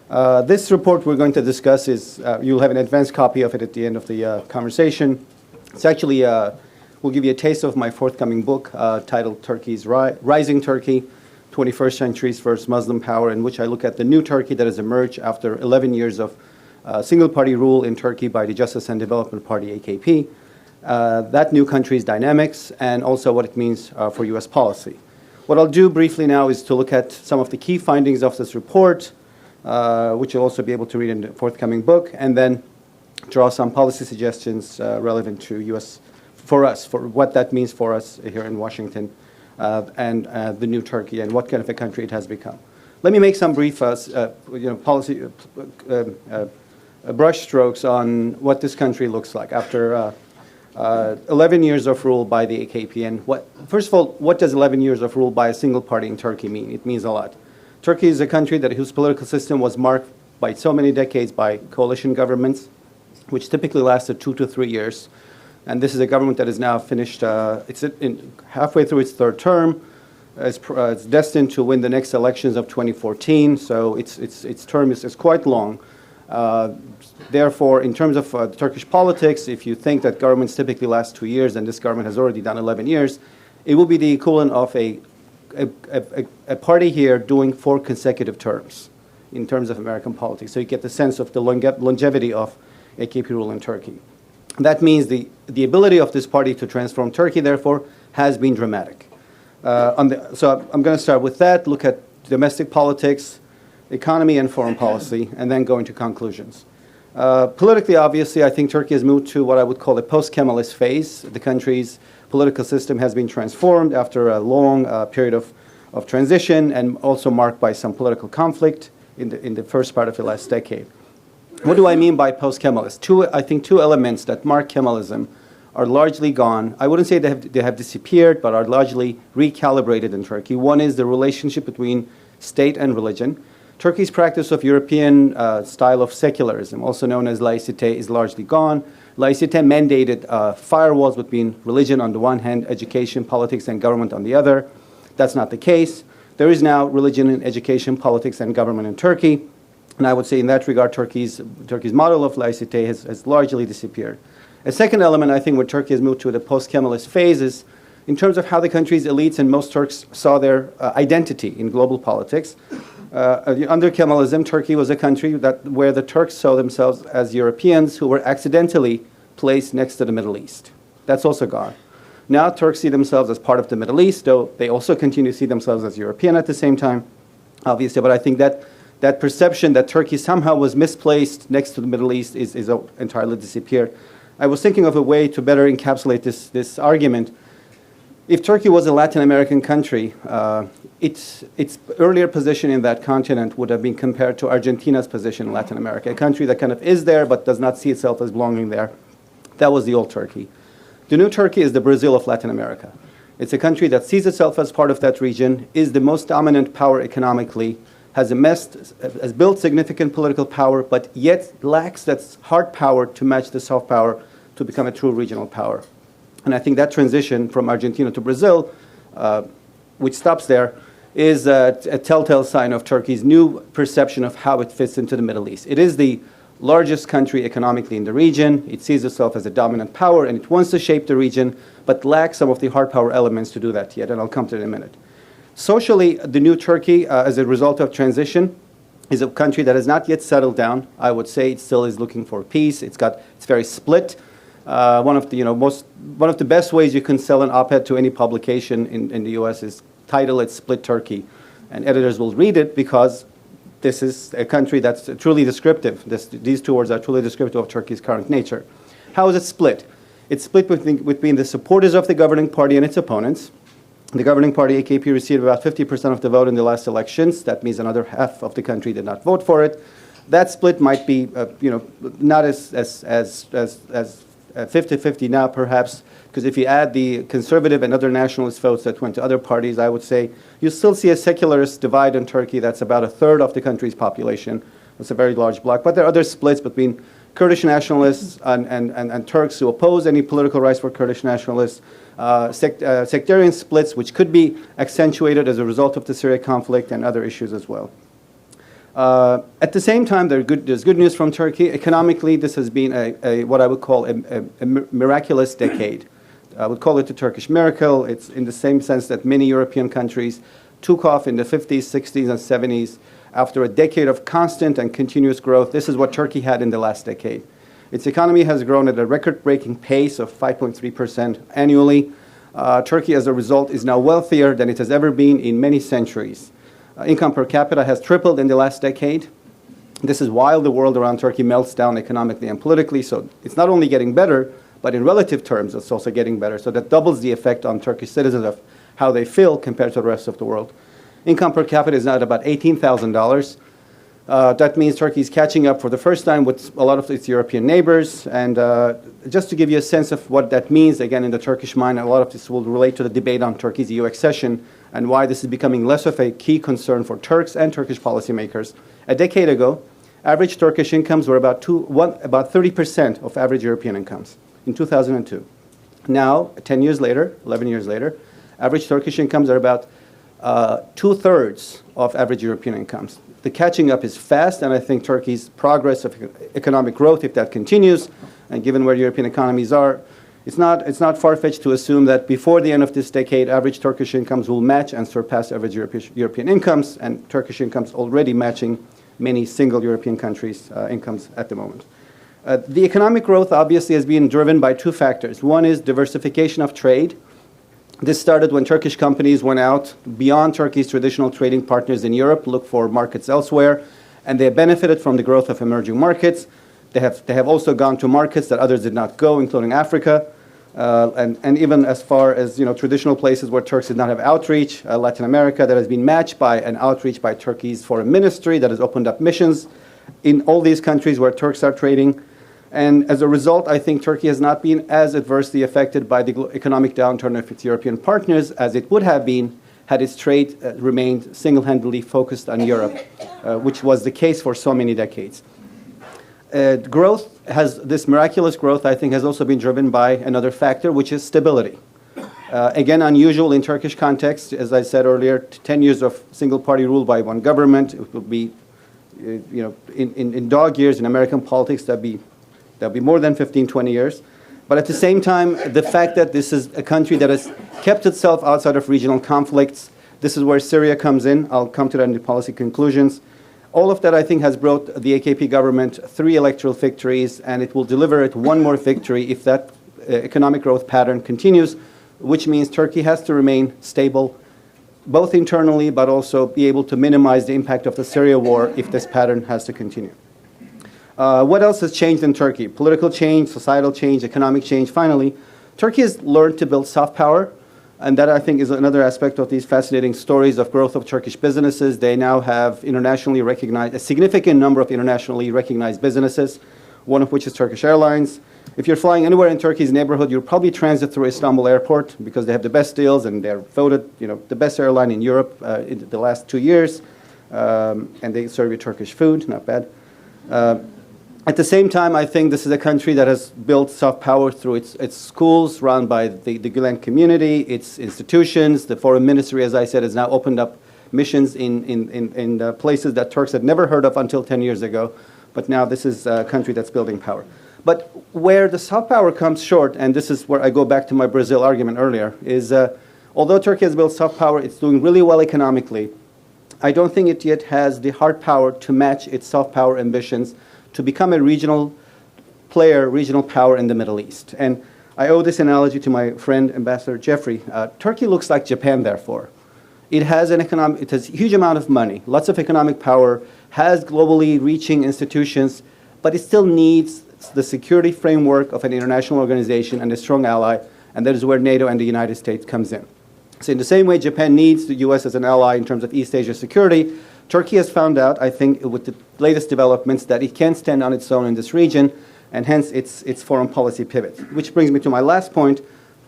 This report we're going to discuss is, you'll have an advanced copy of it at the end of the conversation. It's actually, will give you a taste of my forthcoming book titled Turkey's Rising Turkey, 21st Century's First Muslim Power, in which I look at the new Turkey that has emerged after 11 years of single-party rule in Turkey by the Justice and Development Party, AKP, that new country's dynamics, and also what it means for U.S. policy. What I'll do briefly now is to look at some of the key findings of this report, which you'll also be able to read in the forthcoming book, and then draw some policy suggestions relevant to U.S. for what that means for us here in Washington and the new Turkey and what kind of a country it has become. Let me make some brief policy brush strokes on what this country looks like after 11 years of rule by the AKP. And first of all, what does 11 years of rule by a single party in Turkey mean? It means a lot. Turkey is a country whose political system was marked by so many decades by coalition governments, which typically lasted 2 to 3 years. And this is a government that is now finished, it's halfway through its third term. It's destined to win the next elections of 2014, so its term is quite long. Therefore, in terms of Turkish politics, if you think that governments typically last 2 years and this government has already done 11 years, it will be the equivalent of a party here doing 4 consecutive terms in terms of American politics. So you get the sense of the longevity of AKP rule in Turkey. That means the ability of this party to transform Turkey, therefore, has been dramatic. So I'm going to start with that, look at domestic politics, economy and foreign policy, and then go into conclusions. Politically, obviously, I think Turkey has moved to what I would call a post-Kemalist phase. The country's political system has been transformed after a long period of transition and also marked by some political conflict in the first part of the last decade. What do I mean by post-Kemalist? I think two elements that mark Kemalism are largely gone. I wouldn't say they have disappeared, but are largely recalibrated in Turkey. One is the relationship between state and religion. Turkey's practice of European style of secularism, also known as laïcité, is largely gone. Laïcité mandated firewalls between religion on the one hand, education, politics, and government on the other. That's not the case. There is now religion in education, politics, and government in Turkey. And I would say in that regard, Turkey's model of laïcité has largely disappeared. A second element, I think, where Turkey has moved to the post-Kemalist phase is in terms of how the country's elites and most Turks saw their identity in global politics. Under Kemalism, Turkey was a country where the Turks saw themselves as Europeans who were accidentally placed next to the Middle East. That's also gone. Now Turks see themselves as part of the Middle East, though they also continue to see themselves as European at the same time, obviously. But I think that perception that Turkey somehow was misplaced next to the Middle East is entirely disappeared. I was thinking of a way to better encapsulate this argument. If Turkey was a Latin American country, its earlier position in that continent would have been compared to Argentina's position in Latin America, a country that kind of is there but does not see itself as belonging there. That was the old Turkey. The new Turkey is the Brazil of Latin America. It's a country that sees itself as part of that region, is the most dominant power economically, has built significant political power, but yet lacks that hard power to match the soft power to become a true regional power. And I think that transition from Argentina to Brazil, which stops there, is a telltale sign of Turkey's new perception of how it fits into the Middle East. It is the largest country economically in the region. It sees itself as a dominant power, and it wants to shape the region, but lacks some of the hard power elements to do that yet, and I'll come to it in a minute. Socially, the new Turkey, as a result of transition, is a country that has not yet settled down. I would say it still is looking for peace. It's very split. One of the best ways you can sell an op-ed to any publication in the U.S. is title it "Split Turkey," and editors will read it because this is a country that's truly descriptive. These two words are truly descriptive of Turkey's current nature. How is it split? It's split between the supporters of the governing party and its opponents. The governing party, AKP, received about 50% of the vote in the last elections. That means another half of the country did not vote for it. That split might be, not as 50-50 now, perhaps, because if you add the conservative and other nationalist votes that went to other parties, I would say you still see a secularist divide in Turkey that's about a third of the country's population. It's a very large bloc. But there are other splits between Kurdish nationalists and Turks who oppose any political rights for Kurdish nationalists, sectarian splits which could be accentuated as a result of the Syria conflict and other issues as well. At the same time, there's good news from Turkey. Economically, this has been what I would call a miraculous decade. I would call it the Turkish miracle. It's in the same sense that many European countries took off in the 50s, 60s, and 70s. After a decade of constant and continuous growth, this is what Turkey had in the last decade. Its economy has grown at a record-breaking pace of 5.3% annually. Turkey, as a result, is now wealthier than it has ever been in many centuries. Income per capita has tripled in the last decade. This is while the world around Turkey melts down economically and politically, so it's not only getting better, but in relative terms, it's also getting better. So that doubles the effect on Turkish citizens of how they feel compared to the rest of the world. Income per capita is now at about $18,000. That means Turkey is catching up for the first time with a lot of its European neighbors. And just to give you a sense of what that means, again, in the Turkish mind, a lot of this will relate to the debate on Turkey's EU accession and why this is becoming less of a key concern for Turks and Turkish policymakers. A decade ago, average Turkish incomes were about 30% of average European incomes in 2002. Now, 10 years later, 11 years later, average Turkish incomes are about 2/3 of average European incomes. The catching up is fast, and I think Turkey's progress of economic growth, if that continues, and given where European economies are, it's not far-fetched to assume that before the end of this decade, average Turkish incomes will match and surpass average European incomes, and Turkish incomes already matching many single European countries' incomes at the moment. The economic growth obviously has been driven by two factors. One is diversification of trade. This started when Turkish companies went out beyond Turkey's traditional trading partners in Europe, looked for markets elsewhere, and they benefited from the growth of emerging markets. They have also gone to markets that others did not go, including Africa, and even as far as traditional places where Turks did not have outreach, Latin America, that has been matched by an outreach by Turkey's foreign ministry that has opened up missions in all these countries where Turks are trading. And as a result, I think Turkey has not been as adversely affected by the economic downturn of its European partners as it would have been had its trade remained single-handedly focused on Europe, which was the case for so many decades. This miraculous growth, I think, has also been driven by another factor, which is stability. Again, unusual in Turkish context. As I said earlier, 10 years of single-party rule by one government. It would be, in dog years in American politics, that'll be more than 15, 20 years. But at the same time, the fact that this is a country that has kept itself outside of regional conflicts, this is where Syria comes in. I'll come to that in the policy conclusions. All of that, I think, has brought the AKP government 3 electoral victories, and it will deliver it one more victory if that economic growth pattern continues, which means Turkey has to remain stable, both internally, but also be able to minimize the impact of the Syria war if this pattern has to continue. What else has changed in Turkey? Political change, societal change, economic change. Finally, Turkey has learned to build soft power, and that, I think, is another aspect of these fascinating stories of growth of Turkish businesses. They now have internationally recognized, a significant number of internationally recognized businesses, one of which is Turkish Airlines. If you're flying anywhere in Turkey's neighborhood, you'll probably transit through Istanbul Airport because they have the best deals, and they're voted the best airline in Europe in the last 2 years, and they serve you Turkish food, not bad. At the same time, I think this is a country that has built soft power through its schools run by the Gülen community, its institutions. The foreign ministry, as I said, has now opened up missions in places that Turks had never heard of until 10 years ago. But now this is a country that's building power. But where the soft power comes short, and this is where I go back to my Brazil argument earlier, is although Turkey has built soft power, it's doing really well economically. I don't think it yet has the hard power to match its soft power ambitions to become a regional player, regional power in the Middle East. And I owe this analogy to my friend, Ambassador Jeffrey. Turkey looks like Japan, therefore. It has a huge amount of money, lots of economic power, has globally reaching institutions, but it still needs the security framework of an international organization and a strong ally, and that is where NATO and the United States comes in. So in the same way Japan needs the U.S. as an ally in terms of East Asia security, Turkey has found out, I think, with the latest developments, that it can stand on its own in this region, and hence its foreign policy pivot. Which brings me to my last point,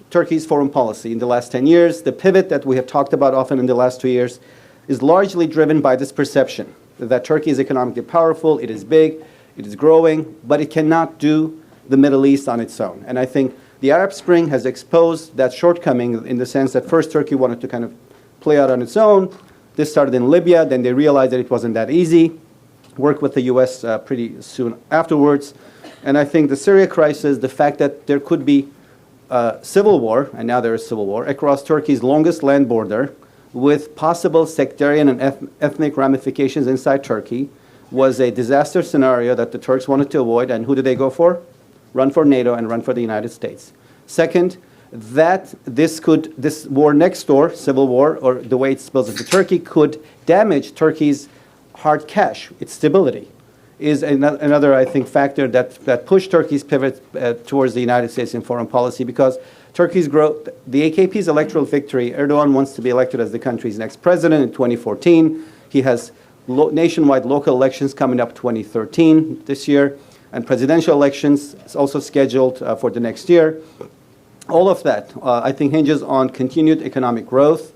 Turkey's foreign policy. In the last 10 years, the pivot that we have talked about often in the last 2 years is largely driven by this perception that Turkey is economically powerful, it is big, it is growing, but it cannot do the Middle East on its own. And I think the Arab Spring has exposed that shortcoming in the sense that first Turkey wanted to kind of play out on its own. This started in Libya, then they realized that it wasn't that easy. work with the U.S. Pretty soon afterwards. And I think the Syria crisis, the fact that there could be civil war, and now there is civil war, across Turkey's longest land border, with possible sectarian and ethnic ramifications inside Turkey, was a disaster scenario that the Turks wanted to avoid. And who did they go for? Run for NATO and run for the United States. Second, that this war next door, civil war, or the way it spills into Turkey, could damage Turkey's hard cash, its stability, is another, I think, factor that pushed Turkey's pivot towards the United States in foreign policy, because Turkey's growth, the AKP's electoral victory, Erdogan wants to be elected as the country's next president in 2014. He has nationwide local elections coming up 2013 this year, and presidential elections is also scheduled for the next year. All of that, I think, hinges on continued economic growth.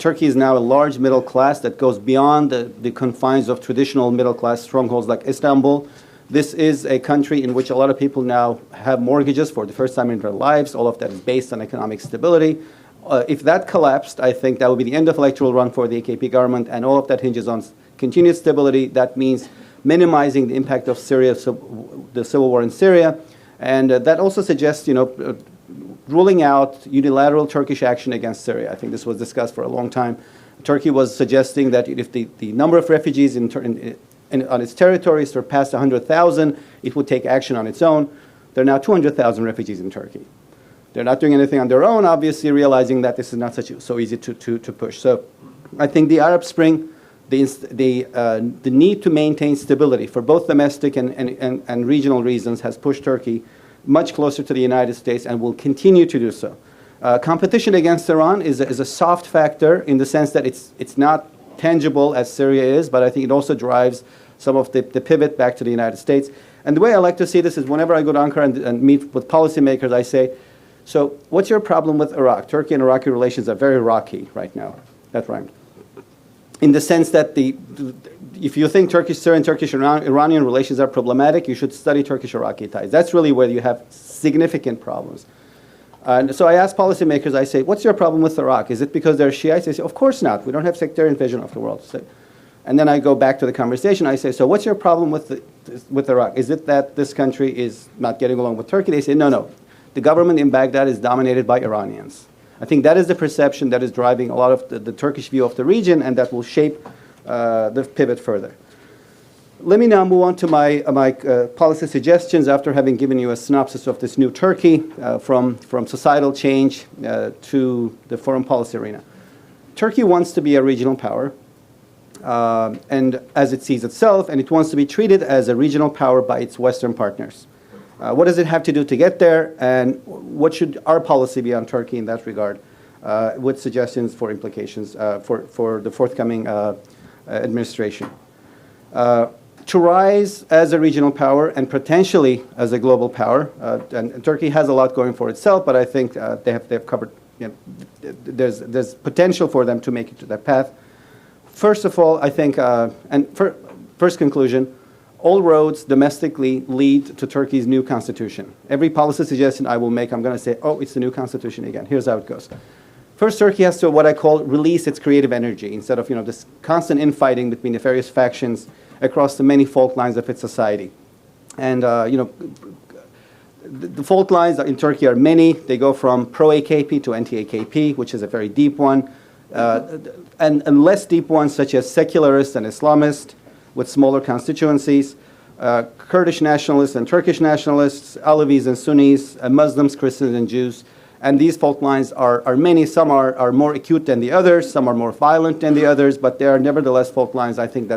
Turkey is now a large middle class that goes beyond the confines of traditional middle class strongholds like Istanbul. This is a country in which a lot of people now have mortgages for the first time in their lives. All of that is based on economic stability. If that collapsed, I think that would be the end of electoral run for the AKP government, and all of that hinges on continued stability. That means minimizing the impact of Syria, the civil war in Syria, and that also suggests, ruling out unilateral Turkish action against Syria. I think this was discussed for a long time. Turkey was suggesting that if the number of refugees on its territory surpassed 100,000, it would take action on its own. There are now 200,000 refugees in Turkey. They're not doing anything on their own, obviously realizing that this is not so easy to push. So I think the Arab Spring, the need to maintain stability for both domestic and regional reasons has pushed Turkey much closer to the United States and will continue to do so. Competition against Iran is a soft factor in the sense that it's not tangible as Syria is, but I think it also drives some of the pivot back to the United States. And the way I like to see this is whenever I go to Ankara and meet with policymakers, I say, so what's your problem with Iraq? Turkey and Iraqi relations are very rocky right now. That rhymed. In the sense that if you think Turkish-Syrian, Turkish-Iranian relations are problematic, you should study Turkish-Iraqi ties. That's really where you have significant problems. And so I ask policymakers, I say, what's your problem with Iraq? Is it because they're Shiites? They say, of course not. We don't have sectarian vision of the world. So, and then I go back to the conversation. I say, so what's your problem with Iraq? Is it that this country is not getting along with Turkey? They say, no. The government in Baghdad is dominated by Iranians. I think that is the perception that is driving a lot of the Turkish view of the region, and that will shape the pivot further. Let me now move on to my policy suggestions after having given you a synopsis of this new Turkey from societal change to the foreign policy arena. Turkey wants to be a regional power, and as it sees itself, and it wants to be treated as a regional power by its Western partners. What does it have to do to get there, and what should our policy be on Turkey in that regard, with suggestions for implications for the forthcoming administration. To rise as a regional power and potentially as a global power, and Turkey has a lot going for itself, but I think they've covered, there's potential for them to make it to that path. First of all, I think, first conclusion, all roads domestically lead to Turkey's new constitution. Every policy suggestion I will make, I'm going to say, oh, it's the new constitution again. Here's how it goes. First, Turkey has to, what I call, release its creative energy instead of, this constant infighting between the various factions across the many fault lines of its society. And, the fault lines in Turkey are many. They go from pro-AKP to anti-AKP, which is a very deep one, and less deep ones such as secularist and Islamist, with smaller constituencies, Kurdish nationalists and Turkish nationalists, Alevis and Sunnis, Muslims, Christians, and Jews. And these fault lines are many. Some are more acute than the others, some are more violent than the others, but they are nevertheless fault lines, I think,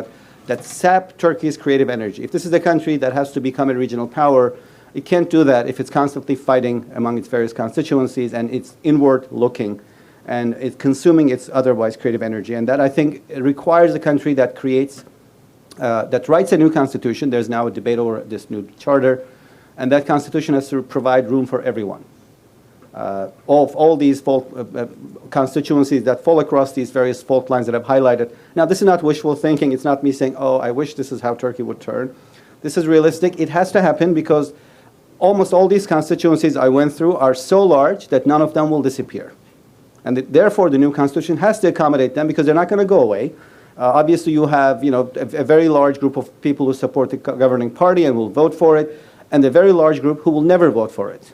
that sap Turkey's creative energy. If this is a country that has to become a regional power, it can't do that if it's constantly fighting among its various constituencies and it's inward looking and it's consuming its otherwise creative energy. And that, I think, requires a country that creates that writes a new constitution. There's now a debate over this new charter, and that constitution has to provide room for everyone. All these constituencies that fall across these various fault lines that I've highlighted. Now, this is not wishful thinking. It's not me saying, oh, I wish this is how Turkey would turn. This is realistic. It has to happen because almost all these constituencies I went through are so large that none of them will disappear. And therefore, the new constitution has to accommodate them because they're not going to go away. Obviously, you have a very large group of people who support the governing party and will vote for it, and a very large group who will never vote for it.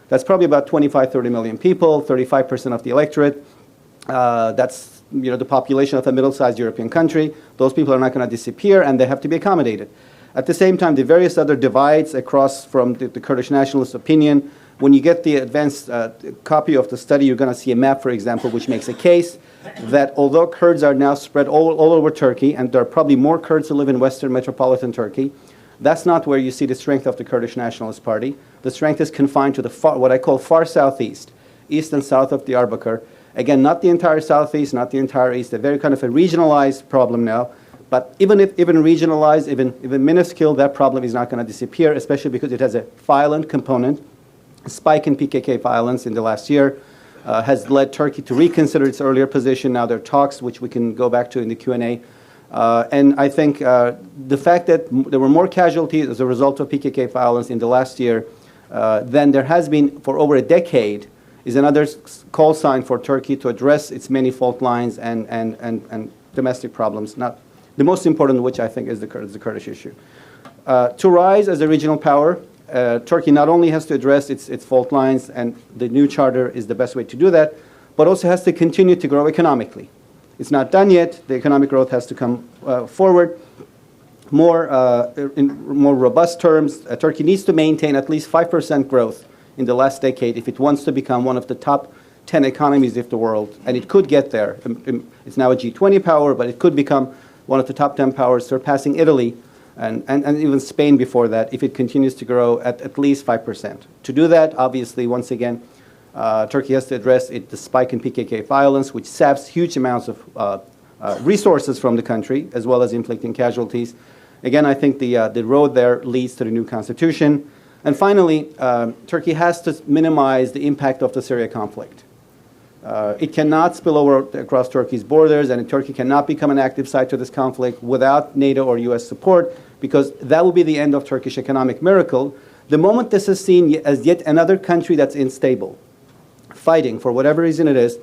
That's probably about 25, 30 million people, 35% of the electorate. That's the population of a middle-sized European country. Those people are not going to disappear, and they have to be accommodated. At the same time, the various other divides across from the Kurdish nationalist opinion, when you get the advanced copy of the study, you're going to see a map, for example, which makes a case that although Kurds are now spread all over Turkey, and there are probably more Kurds who live in Western metropolitan Turkey, that's not where you see the strength of the Kurdish Nationalist Party. The strength is confined to the what I call far southeast, east and south of Diyarbakir. Again, not the entire southeast, not the entire east, a very kind of a regionalized problem now. But even regionalized, even minuscule, that problem is not going to disappear, especially because it has a violent component. A spike in PKK violence in the last year has led Turkey to reconsider its earlier position. Now there are talks, which we can go back to in the Q&A. And I think the fact that there were more casualties as a result of PKK violence in the last year than there has been for over a decade is another call sign for Turkey to address its many fault lines and domestic problems. Not the most important of which I think is the Kurdish issue. To rise as a regional power, Turkey not only has to address its fault lines, and the new charter is the best way to do that, but also has to continue to grow economically. It's not done yet. The economic growth has to come forward. In more robust terms, Turkey needs to maintain at least 5% growth in the last decade if it wants to become one of the top 10 economies of the world. And it could get there. It's now a G20 power, but it could become one of the top 10 powers, surpassing Italy and even Spain before that, if it continues to grow at least 5%. To do that, obviously, once again, Turkey has to address the spike in PKK violence, which saps huge amounts of resources from the country, as well as inflicting casualties. Again, I think the road there leads to the new constitution. And finally, Turkey has to minimize the impact of the Syria conflict. It cannot spill over across Turkey's borders, and Turkey cannot become an active side to this conflict without NATO or U.S. support, because that will be the end of Turkish economic miracle. The moment this is seen as yet another country that's unstable, fighting for whatever reason it is,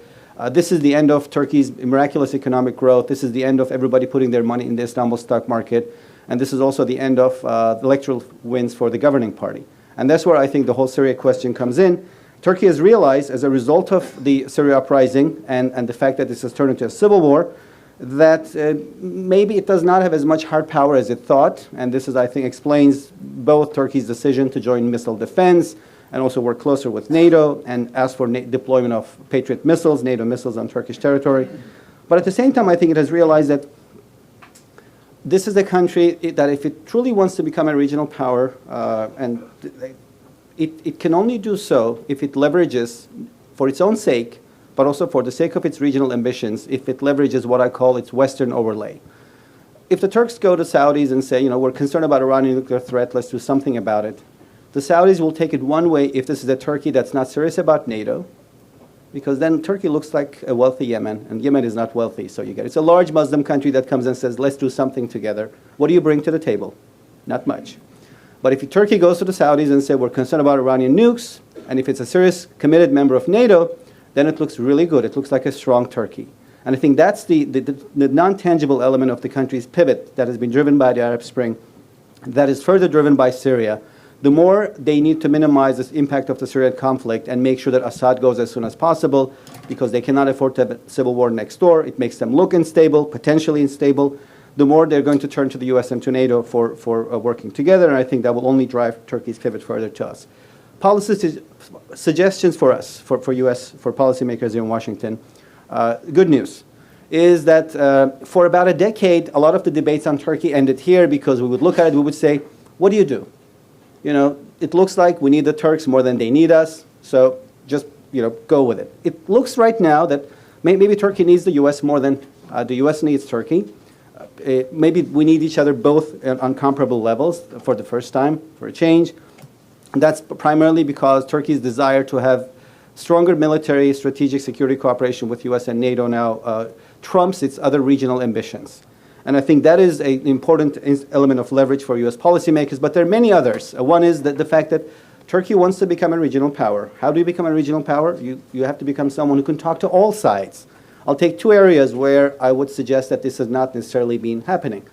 this is the end of Turkey's miraculous economic growth. This is the end of everybody putting their money in the Istanbul stock market. And this is also the end of electoral wins for the governing party. And that's where I think the whole Syria question comes in. Turkey has realized, as a result of the Syria uprising and the fact that this has turned into a civil war, that maybe it does not have as much hard power as it thought. And this is, I think, explains both Turkey's decision to join missile defense and also work closer with NATO and ask for deployment of Patriot missiles, NATO missiles on Turkish territory. But at the same time, I think it has realized that this is a country that if it truly wants to become a regional power, and it can only do so if it leverages, for its own sake, but also for the sake of its regional ambitions, if it leverages what I call its Western overlay. If the Turks go to Saudis and say, we're concerned about Iranian nuclear threat, let's do something about it, the Saudis will take it one way if this is a Turkey that's not serious about NATO, because then Turkey looks like a wealthy Yemen, and Yemen is not wealthy, so it's a large Muslim country that comes and says, let's do something together. What do you bring to the table? Not much. But if Turkey goes to the Saudis and says, we're concerned about Iranian nukes, and if it's a serious, committed member of NATO, then it looks really good. It looks like a strong Turkey. And I think that's the non-tangible element of the country's pivot that has been driven by the Arab Spring, that is further driven by Syria. The more they need to minimize the impact of the Syrian conflict and make sure that Assad goes as soon as possible, because they cannot afford to have a civil war next door. It makes them look unstable, potentially unstable. The more they're going to turn to the U.S. and to NATO for working together, and I think that will only drive Turkey's pivot further to us. Policy suggestions for us, for policymakers here in Washington. Good news is that for about a decade, a lot of the debates on Turkey ended here, because we would look at it, we would say, what do you do? It looks like we need the Turks more than they need us, so just, go with it. It looks right now that maybe Turkey needs the U.S. more than the U.S. needs Turkey. Maybe we need each other both on comparable levels for the first time, for a change. And that's primarily because Turkey's desire to have stronger military, strategic security cooperation with U.S. and NATO now trumps its other regional ambitions. And I think that is an important element of leverage for U.S. policymakers, but there are many others. One is the fact that Turkey wants to become a regional power. How do you become a regional power? You have to become someone who can talk to all sides I'll take two areas where I would suggest that this has not necessarily been happening.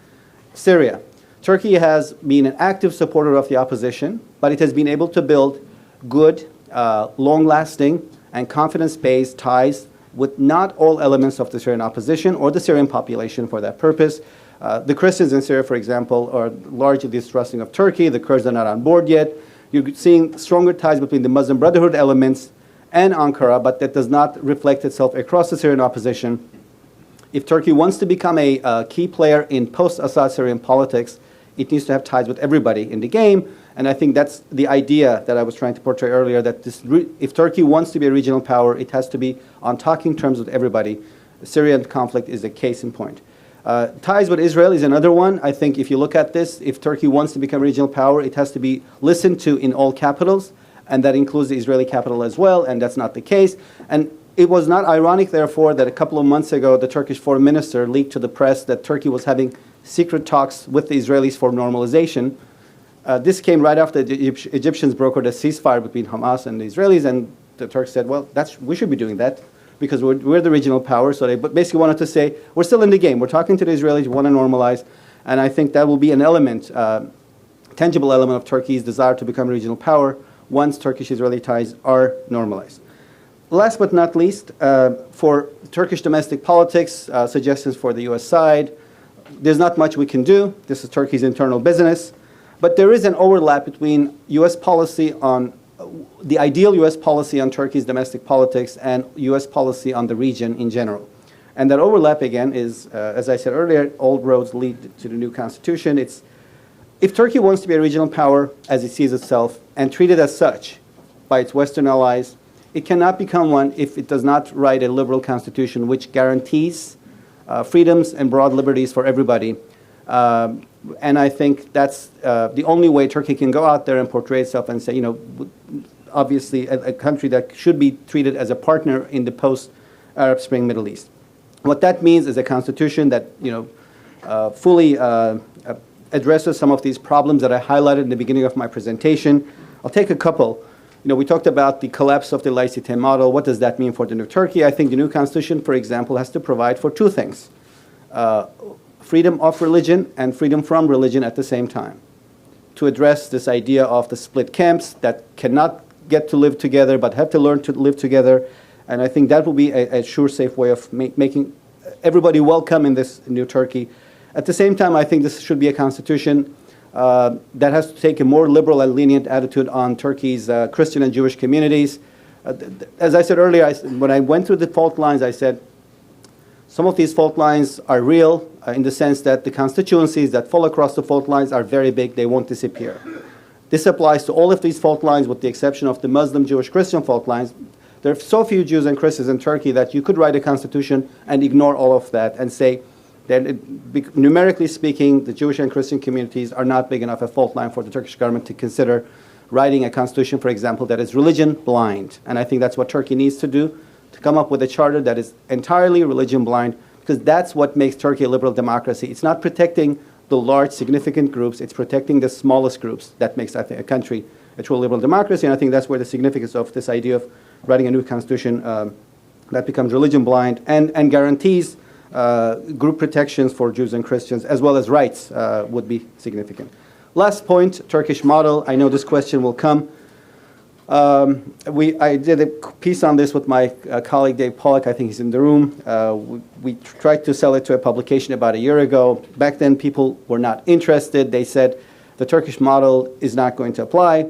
Syria. Turkey has been an active supporter of the opposition, but it has been able to build good, long-lasting, and confidence-based ties with not all elements of the Syrian opposition or the Syrian population for that purpose. The Christians in Syria, for example, are largely distrusting of Turkey. The Kurds are not on board yet. You're seeing stronger ties between the Muslim Brotherhood elements and Ankara, but that does not reflect itself across the Syrian opposition. If Turkey wants to become a key player in post-Assad Syrian politics, it needs to have ties with everybody in the game. And I think that's the idea that I was trying to portray earlier, that if Turkey wants to be a regional power, it has to be on talking terms with everybody. The Syrian conflict is a case in point. Ties with Israel is another one. I think if you look at this, if Turkey wants to become a regional power, it has to be listened to in all capitals, and that includes the Israeli capital as well, and that's not the case. And it was not ironic, therefore, that a couple of months ago, the Turkish foreign minister leaked to the press that Turkey was having secret talks with the Israelis for normalization. This came right after the Egyptians brokered a ceasefire between Hamas and the Israelis, and the Turks said, well, we should be doing that because we're the regional power. So they basically wanted to say, we're still in the game. We're talking to the Israelis, we want to normalize. And I think that will be an element, tangible element of Turkey's desire to become a regional power once Turkish-Israeli ties are normalized. Last but not least, for Turkish domestic politics, suggestions for the U.S. side, there's not much we can do. This is Turkey's internal business. But there is an overlap between U.S. policy on the ideal U.S. policy on Turkey's domestic politics and U.S. policy on the region in general. And that overlap, again, is, as I said earlier, old roads lead to the new constitution. If Turkey wants to be a regional power as it sees itself and treated as such by its Western allies, it cannot become one if it does not write a liberal constitution which guarantees freedoms and broad liberties for everybody. And I think that's the only way Turkey can go out there and portray itself and say, you know, obviously a country that should be treated as a partner in the post-Arab Spring Middle East. What that means is a constitution that, you know, fully addresses some of these problems that I highlighted in the beginning of my presentation. I'll take a couple. You know, we talked about the collapse of the laïcité model. What does that mean for the new Turkey? I think the new constitution, for example, has to provide for two things. Freedom of religion and freedom from religion at the same time, to address this idea of the split camps that cannot get to live together but have to learn to live together. And I think that will be a sure, safe way of making everybody welcome in this new Turkey. At the same time, I think this should be a constitution that has to take a more liberal and lenient attitude on Turkey's Christian and Jewish communities. As I said earlier, when I went through the fault lines, I said, some of these fault lines are real in the sense that the constituencies that fall across the fault lines are very big. They won't disappear. This applies to all of these fault lines with the exception of the Muslim, Jewish, Christian fault lines. There are so few Jews and Christians in Turkey that you could write a constitution and ignore all of that and say that numerically speaking, the Jewish and Christian communities are not big enough a fault line for the Turkish government to consider writing a constitution, for example, that is religion blind. And I think that's what Turkey needs to do, to come up with a charter that is entirely religion blind, because that's what makes Turkey a liberal democracy. It's not protecting the large, significant groups. It's protecting the smallest groups. That makes, I think, a country a true liberal democracy. And I think that's where the significance of this idea of writing a new constitution that becomes religion blind and guarantees group protections for Jews and Christians, as well as rights, would be significant. Last point, Turkish model. I know this question will come. I did a piece on this with my colleague Dave Pollack. I think he's in the room. We tried to sell it to a publication about a year ago. Back then, people were not interested. They said the Turkish model is not going to apply,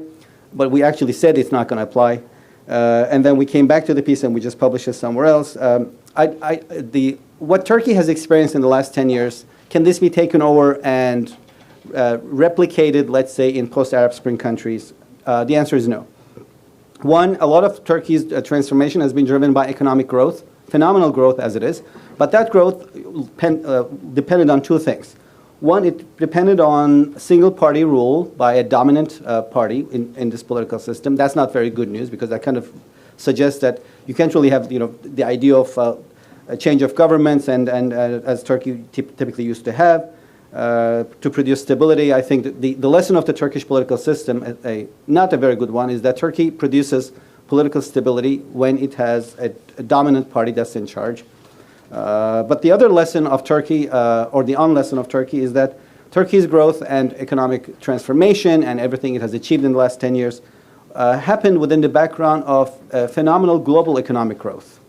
but we actually said it's not going to apply. And then we came back to the piece and we just published it somewhere else. What Turkey has experienced in the last 10 years, can this be taken over and replicated, let's say, in post-Arab Spring countries? The answer is no. One, a lot of Turkey's transformation has been driven by economic growth, phenomenal growth as it is, but that growth depended on two things. One, it depended on single-party rule by a dominant party in this political system. That's not very good news because that kind of suggests that you can't really have, the idea of a change of governments and as Turkey typically used to have to produce stability. I think the lesson of the Turkish political system, not a very good one, is that Turkey produces political stability when it has a dominant party that's in charge. But the other lesson of Turkey, or the unlesson of Turkey, is that Turkey's growth and economic transformation and everything it has achieved in the last 10 years happened within the background of phenomenal global economic growth,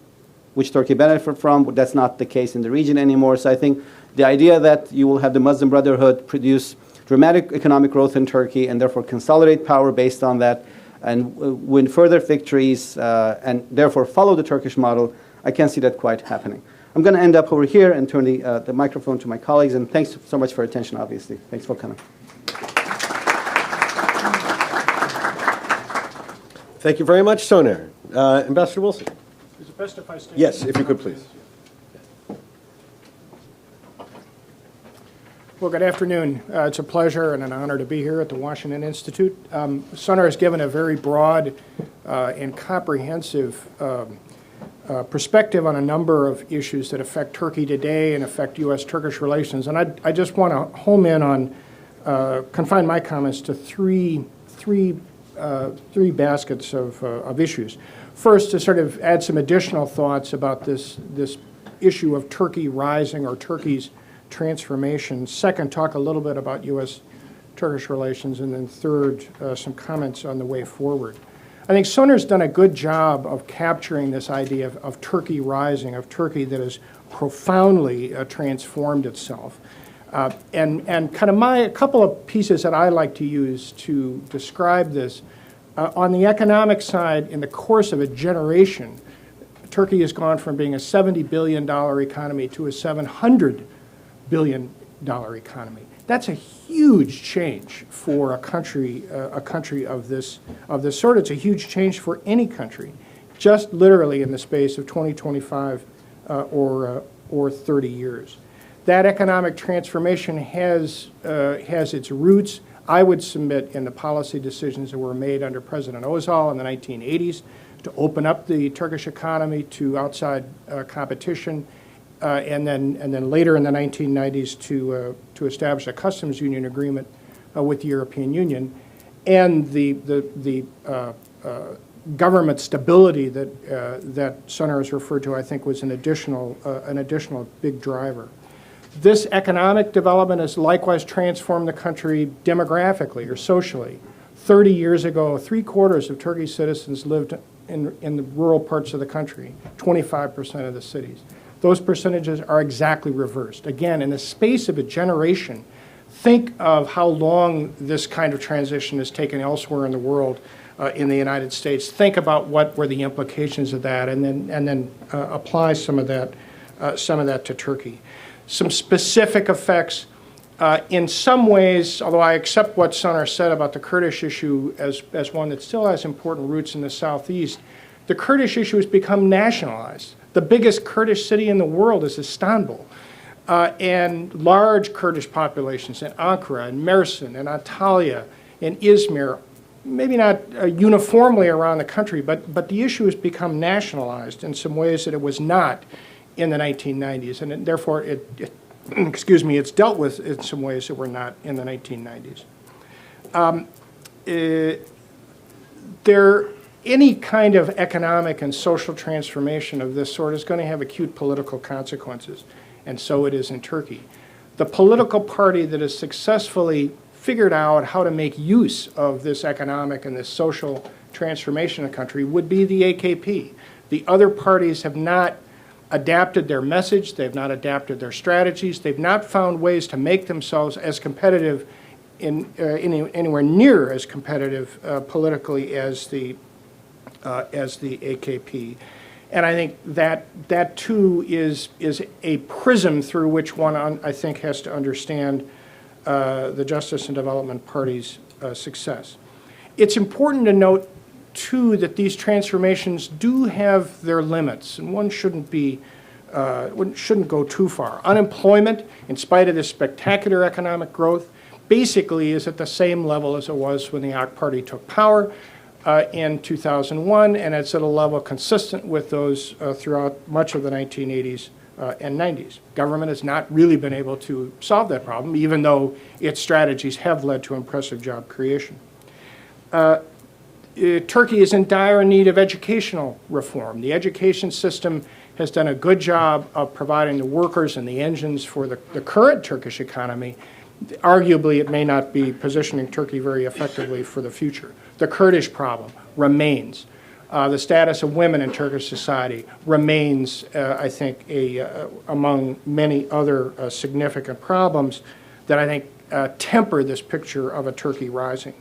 which Turkey benefited from. That's not the case in the region anymore. So I think the idea that you will have the Muslim Brotherhood produce dramatic economic growth in Turkey and therefore consolidate power based on that and win further victories and therefore follow the Turkish model, I can't see that quite happening. I'm going to end up over here and turn the microphone to my colleagues. And thanks so much for your attention, obviously. Thanks for coming. Thank you very much, Soner. Ambassador Wilson. Is it best if I stay? Yes, if you could, please. Well, good afternoon. It's a pleasure and an honor to be here at the Washington Institute. Soner has given a very broad and comprehensive perspective on a number of issues that affect Turkey today and affect U.S.-Turkish relations. And I just want to home in on, confine my comments to three baskets of issues. First, to sort of add some additional thoughts about this issue of Turkey rising or Turkey's transformation. Second, talk a little bit about U.S.-Turkish relations. And then third, some comments on the way forward. I think Soner's done a good job of capturing this idea of Turkey rising, of Turkey that has profoundly transformed itself. And kind of a couple of pieces that I like to use to describe this. On the economic side, in the course of a generation, Turkey has gone from being a $70 billion economy to a $700 billion economy. That's a huge change for a country of this sort. It's a huge change for any country, just literally in the space of 20, 25, or 30 years. That economic transformation has its roots, I would submit, in the policy decisions that were made under President Özal in the 1980s to open up the Turkish economy to outside competition, and then later in the 1990s to establish a customs union agreement with the European Union, and the government stability that Soner has referred to, I think, was an additional big driver. This economic development has likewise transformed the country demographically or socially. 30 years ago, 3/4 of Turkey's citizens lived in the rural parts of the country, 25% of the cities. Those percentages are exactly reversed. Again, in the space of a generation, think of how long this kind of transition has taken elsewhere in the world, in the United States. Think about what were the implications of that, and then apply some of that to Turkey. Some specific effects. In some ways, although I accept what Soner said about the Kurdish issue as one that still has important roots in the southeast, the Kurdish issue has become nationalized. The biggest Kurdish city in the world is Istanbul, and large Kurdish populations in Ankara and Mersin and Antalya and Izmir, maybe not uniformly around the country, but the issue has become nationalized in some ways that it was not in the 1990s, and therefore it's dealt with in some ways that were not in the 1990s. Any kind of economic and social transformation of this sort is going to have acute political consequences, and so it is in Turkey. The political party that has successfully figured out how to make use of this economic and this social transformation of the country would be the AKP. The other parties have not adapted their message, they've not adapted their strategies, they've not found ways to make themselves as competitive, anywhere near as competitive politically as the AKP. And I think that too is a prism through which one, I think, has to understand the Justice and Development Party's success. It's important to note too that these transformations do have their limits, and one shouldn't go too far. Unemployment, in spite of this spectacular economic growth, basically is at the same level as it was when the AK Party took power in 2001, and it's at a level consistent with those throughout much of the 1980s and 90s. Government has not really been able to solve that problem, even though its strategies have led to impressive job creation. Turkey is in dire need of educational reform. The education system has done a good job of providing the workers and the engines for the current Turkish economy. Arguably, it may not be positioning Turkey very effectively for the future. The Kurdish problem remains. The status of women in Turkish society remains, I think, among many other significant problems that I think temper this picture of a Turkey rising.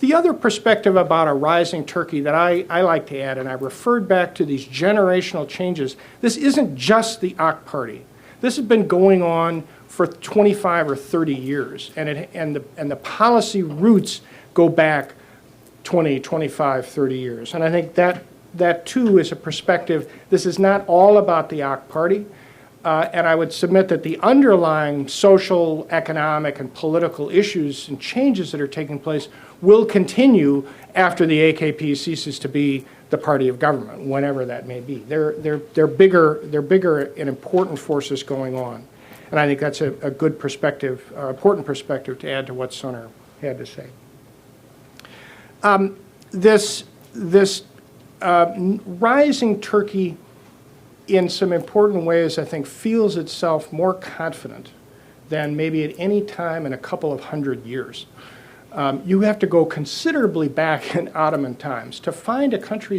The other perspective about a rising Turkey that I like to add, and I referred back to these generational changes, this isn't just the AK Party. This has been going on for 25 or 30 years, and the policy roots go back 20, 25, 30 years. And I think that too is a perspective. This is not all about the AK Party, and I would submit that the underlying social, economic, and political issues and changes that are taking place will continue after the AKP ceases to be the party of government, whenever that may be. They're bigger and important forces going on. And I think that's a good perspective, important perspective to add to what Soner had to say. This rising Turkey, in some important ways, I think, feels itself more confident than maybe at any time in a couple of hundred years. You have to go considerably back in Ottoman times to find a country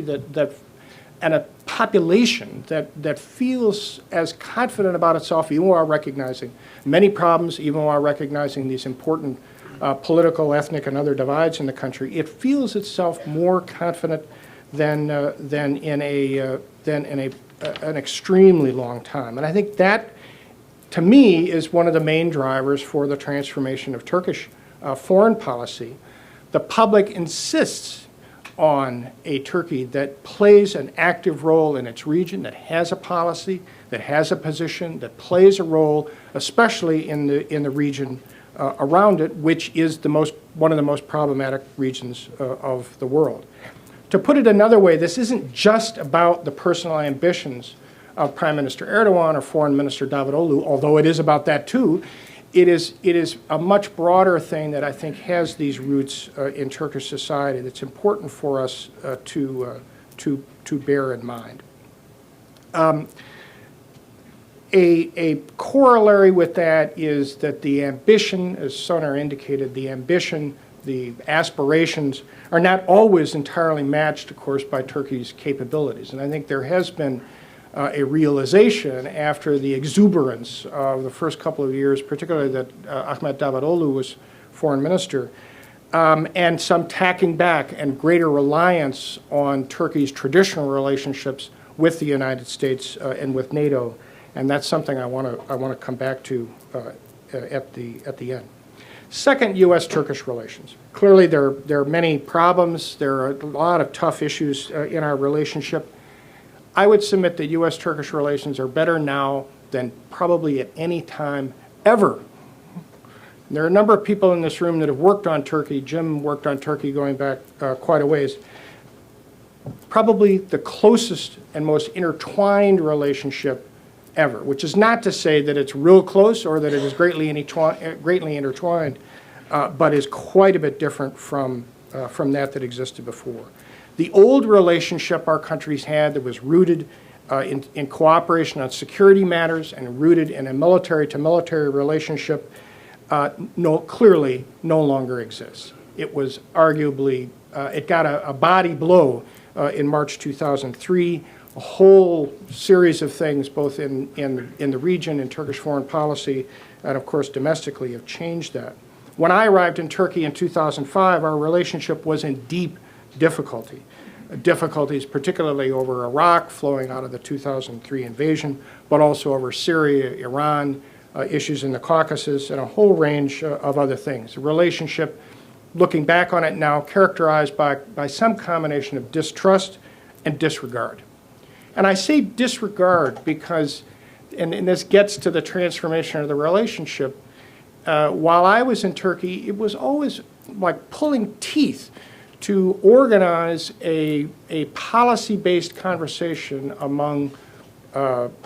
and a population that feels as confident about itself, even while recognizing many problems, even while recognizing these important political, ethnic, and other divides in the country. It feels itself more confident than in an extremely long time. And I think that, to me, is one of the main drivers for the transformation of Turkish foreign policy. The public insists on a Turkey that plays an active role in its region, that has a policy, that has a position, that plays a role, especially in the region around it, which is one of the most problematic regions of the world. To put it another way, this isn't just about the personal ambitions of Prime Minister Erdogan or Foreign Minister Davutoglu, although it is about that too. It is a much broader thing that I think has these roots in Turkish society that's important for us to bear in mind. A corollary with that is that the ambition, as Soner indicated, the ambition, the aspirations are not always entirely matched, of course, by Turkey's capabilities. And I think there has been a realization after the exuberance of the first couple of years, particularly that Ahmet Davutoglu was foreign minister, and some tacking back and greater reliance on Turkey's traditional relationships with the United States and with NATO. And that's something I want to come back to at the end. Second, U.S.-Turkish relations. Clearly, there are many problems. There are a lot of tough issues in our relationship. I would submit that U.S.-Turkish relations are better now than probably at any time ever. There are a number of people in this room that have worked on Turkey. Jim worked on Turkey going back quite a ways. Probably the closest and most intertwined relationship ever, which is not to say that it's real close or that it is greatly intertwined, but is quite a bit different from that existed before. The old relationship our countries had that was rooted in cooperation on security matters and rooted in a military-to-military relationship clearly no longer exists. It was arguably, it got a body blow in March 2003. A whole series of things, both in the region, in Turkish foreign policy, and of course domestically, have changed that. When I arrived in Turkey in 2005, our relationship was in deep difficulty. Difficulties particularly over Iraq, flowing out of the 2003 invasion, but also over Syria, Iran, issues in the Caucasus, and a whole range of other things. The relationship, looking back on it now, characterized by some combination of distrust and disregard. And I say disregard because, and this gets to the transformation of the relationship, while I was in Turkey, it was always like pulling teeth to organize a policy-based conversation among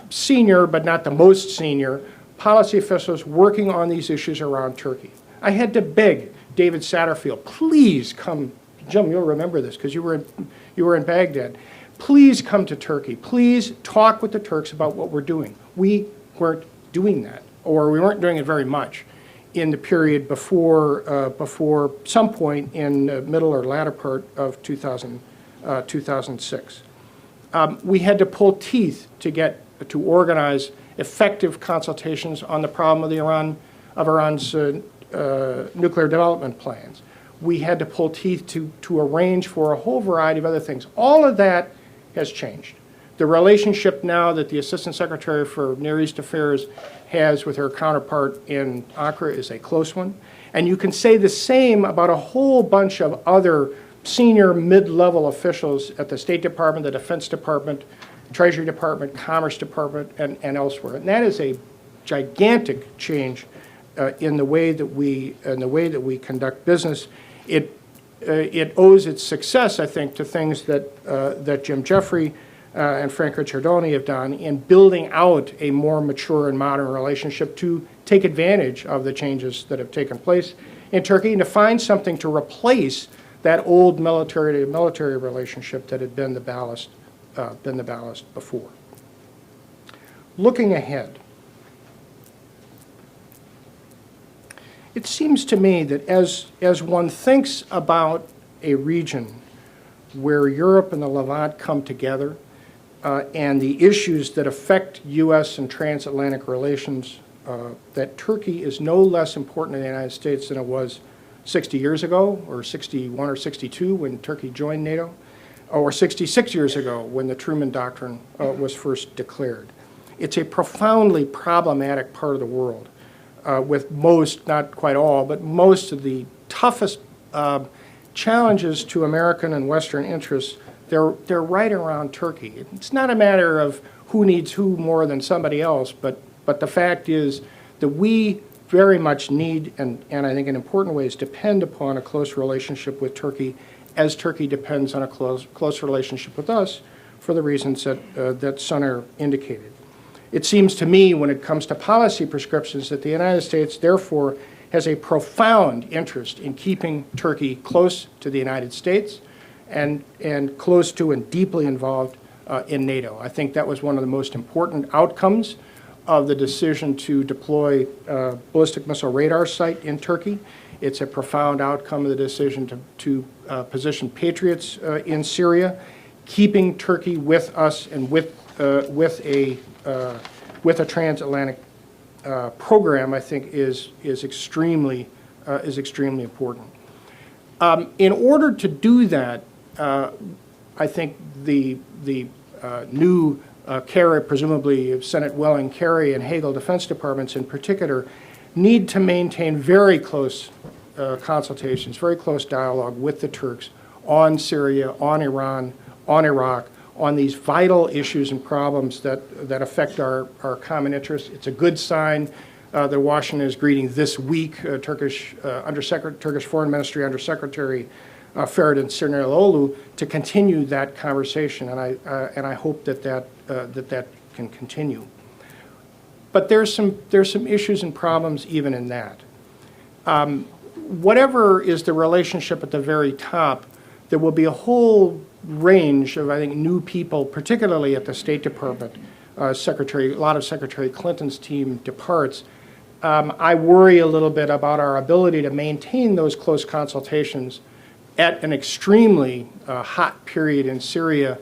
senior, but not the most senior, policy officials working on these issues around Turkey. I had to beg David Satterfield, please come. Jim, you'll remember this because you were in Baghdad. please come to Turkey. Please talk with the Turks about what we're doing. We weren't doing that, or we weren't doing it very much in the period before some point in the middle or latter part of 2006. We had to pull teeth to organize effective consultations on the problem of Iran's nuclear development plans. We had to pull teeth to arrange for a whole variety of other things. All of that has changed. The relationship now that the Assistant Secretary for Near East Affairs has with her counterpart in Ankara is a close one. And you can say the same about a whole bunch of other senior mid-level officials at the State Department, the Defense Department, Treasury Department, Commerce Department, and elsewhere. And that is a gigantic change in the way that we conduct business. It owes its success, I think, to things that Jim Jeffrey and Frank Ricciardoni have done in building out a more mature and modern relationship to take advantage of the changes that have taken place in Turkey and to find something to replace that old military-to-military relationship that had been the ballast before. Looking ahead, it seems to me that as one thinks about a region where Europe and the Levant come together, and the issues that affect U.S. and transatlantic relations, that Turkey is no less important to the United States than it was 60 years ago, or 61 or 62 when Turkey joined NATO, or 66 years ago when the Truman Doctrine was first declared. It's a profoundly problematic part of the world, with most, not quite all, but most of the toughest challenges to American and Western interests. They're right around Turkey. It's not a matter of who needs who more than somebody else, but the fact is that we very much need, and I think in important ways depend upon a close relationship with Turkey, as Turkey depends on a close relationship with us for the reasons that Soner indicated. It seems to me, when it comes to policy prescriptions, that the United States, therefore, has a profound interest in keeping Turkey close to the United States and close to and deeply involved in NATO. I think that was one of the most important outcomes of the decision to deploy ballistic missile radar site in Turkey. It's a profound outcome of the decision to position Patriots in Syria. Keeping Turkey with us and with a transatlantic program, I think, is extremely important. In order to do that, I think the new Kerry, presumably Senate Welling, Kerry, and Hagel Defense Departments in particular, need to maintain very close consultations, very close dialogue with the Turks on Syria, on Iran, on Iraq, on these vital issues and problems that affect our common interests. It's a good sign that Washington is greeting this week Turkish Foreign Ministry Undersecretary Feridun Sinirlioglu to continue that conversation, and I hope that can continue. But there's some issues and problems even in that. Whatever is the relationship at the very top, there will be a whole range of, I think, new people, particularly at the State Department. A lot of Secretary Clinton's team departs. I worry a little bit about our ability to maintain those close consultations at an extremely hot period in Syria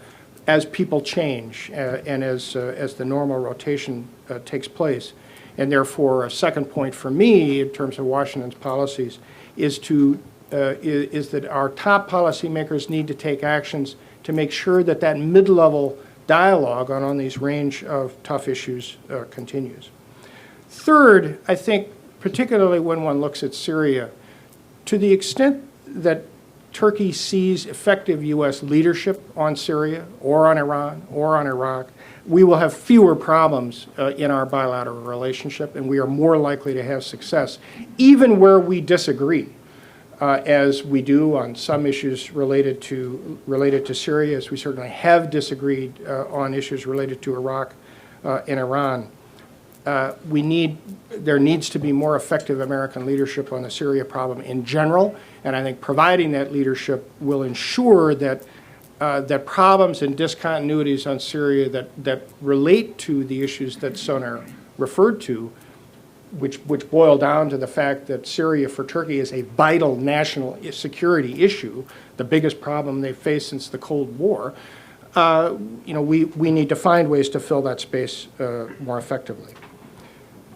as people change and as the normal rotation takes place. And therefore, a second point for me in terms of Washington's policies is that our top policymakers need to take actions to make sure that that mid-level dialogue on these range of tough issues continues. Third, I think, particularly when one looks at Syria, to the extent that Turkey sees effective U.S. leadership on Syria or on Iran or on Iraq, we will have fewer problems in our bilateral relationship, and we are more likely to have success, even where we disagree, as we do on some issues related to Syria, as we certainly have disagreed on issues related to Iraq and Iran. There needs to be more effective American leadership on the Syria problem in general, and I think providing that leadership will ensure that that problems and discontinuities on Syria that relate to the issues that Soner referred to, which boil down to the fact that Syria for Turkey is a vital national security issue, the biggest problem they've faced since the Cold War. We need to find ways to fill that space more effectively.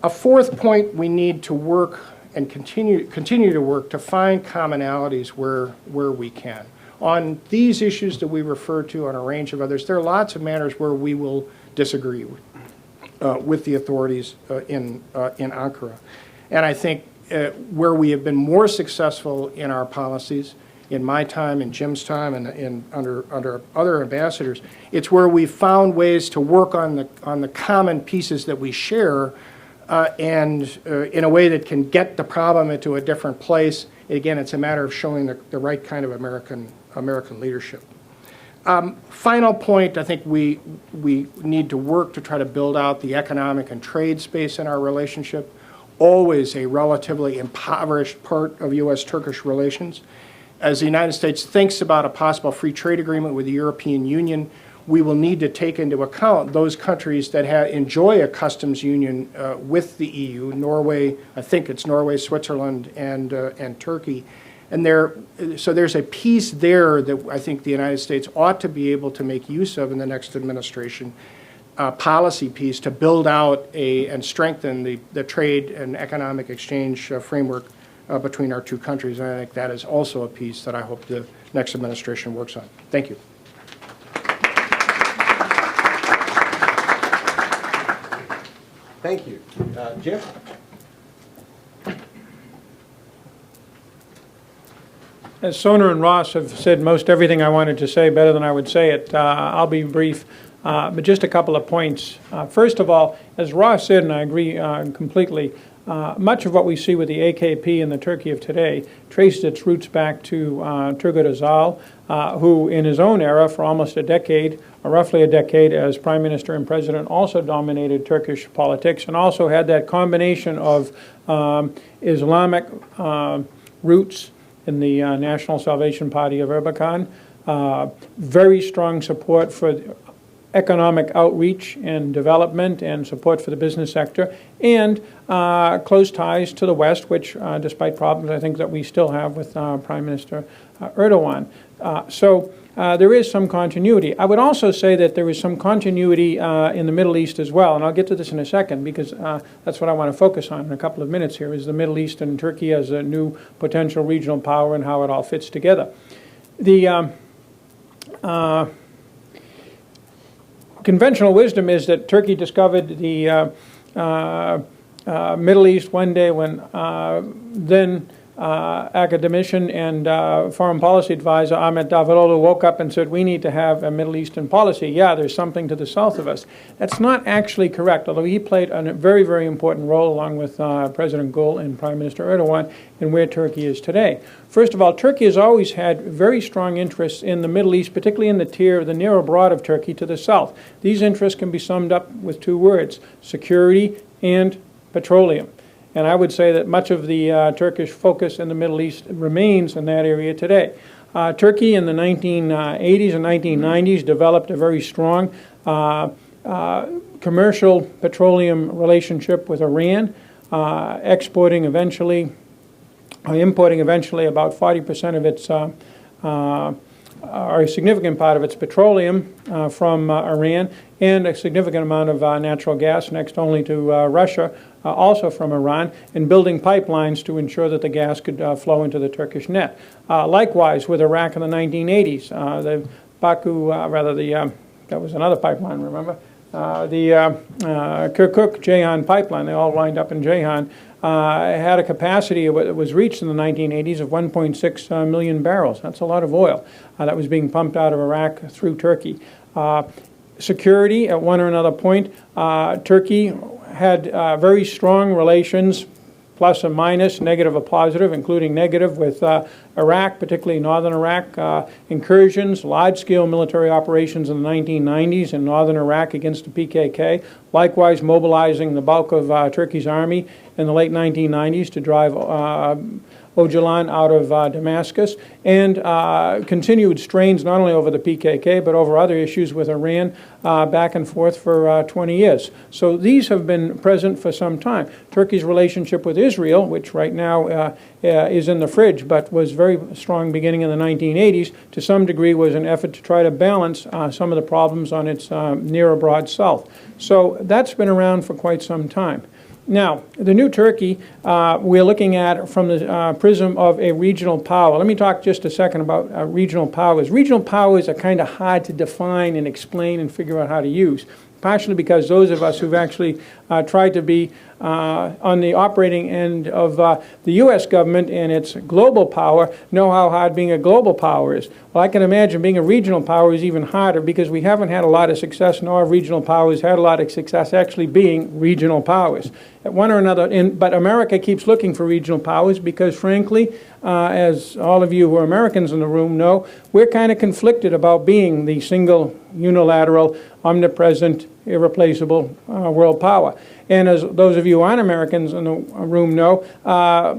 A fourth point, we need to work and continue to work to find commonalities where we can. On these issues that we refer to, on a range of others, there are lots of matters where we will disagree with the authorities in Ankara. And I think where we have been more successful in our policies, in my time, in Jim's time, and under other ambassadors, it's where we've found ways to work on the common pieces that we share, and in a way that can get the problem into a different place. Again, it's a matter of showing the right kind of American leadership. Final point, I think we need to work to try to build out the economic and trade space in our relationship, always a relatively impoverished part of U.S.-Turkish relations. As the United States thinks about a possible free trade agreement with the European Union, we will need to take into account those countries that enjoy a customs union with the EU, Norway, I think it's Norway, Switzerland, and Turkey. And so there's a piece there that I think the United States ought to be able to make use of in the next administration, policy piece to build out and strengthen the trade and economic exchange framework between our two countries. And I think that is also a piece that I hope the next administration works on. Thank you. Thank you. Jim? As Soner and Ross have said most everything I wanted to say better than I would say it, I'll be brief, but just a couple of points. First of all, as Ross said, and I agree completely, much of what we see with the AKP in the Turkey of today traced its roots back to Turgut Özal, who in his own era for almost a decade, or roughly a decade, as Prime Minister and President, also dominated Turkish politics and also had that combination of Islamic roots in the National Salvation Party of Erbakan, very strong support for economic outreach and development and support for the business sector, and close ties to the West, which, despite problems I think that we still have with Prime Minister Erdogan. So there is some continuity. I would also say that there is some continuity in the Middle East as well, and I'll get to this in a second because that's what I want to focus on in a couple of minutes here, is the Middle East and Turkey as a new potential regional power and how it all fits together. The conventional wisdom is that Turkey discovered the Middle East one day when then academician and foreign policy advisor Ahmet Davutoğlu woke up and said, we need to have a Middle Eastern policy. Yeah, there's something to the south of us. That's not actually correct, although he played a very, very important role along with President Gül and Prime Minister Erdogan in where Turkey is today. First of all, Turkey has always had very strong interests in the Middle East, particularly in the near abroad of Turkey to the south. These interests can be summed up with two words: security and petroleum. And I would say that much of the Turkish focus in the Middle East remains in that area today. Turkey in the 1980s and 1990s developed a very strong commercial petroleum relationship with Iran, importing eventually about 40% of its, or a significant part of its petroleum from Iran, and a significant amount of natural gas, next only to Russia, also from Iran, and building pipelines to ensure that the gas could flow into the Turkish net. Likewise with Iraq in the 1980s, the that was another pipeline, remember? The Kirkuk-Ceyhan pipeline, they all wind up in Ceyhan, had a capacity that was reached in the 1980s of 1.6 million barrels. That's a lot of oil that was being pumped out of Iraq through Turkey. Security, at one or another point, Turkey had very strong relations, plus or minus, negative or positive, including negative with Iraq, particularly northern Iraq, incursions, large-scale military operations in the 1990s in northern Iraq against the PKK, likewise mobilizing the bulk of Turkey's army in the late 1990s to drive Öcalan out of Damascus, and continued strains not only over the PKK but over other issues with Iran back and forth for 20 years. So these have been present for some time. Turkey's relationship with Israel, which right now is in the fridge, but was very strong beginning in the 1980s, to some degree was an effort to try to balance some of the problems on its near abroad south. So that's been around for quite some time. Now, the new Turkey, we're looking at from the prism of a regional power. Let me talk just a second about regional powers. Regional powers are kind of hard to define and explain and figure out how to use, partially because those of us who've actually tried to be on the operating end of the U.S. government and its global power know how hard being a global power is. Well, I can imagine being a regional power is even harder because we haven't had a lot of success, nor have regional powers had a lot of success actually being regional powers. At one or another, but America keeps looking for regional powers because, frankly, as all of you who are Americans in the room know, we're kind of conflicted about being the single, unilateral, omnipresent, irreplaceable world power. And as those of you who aren't Americans in the room know,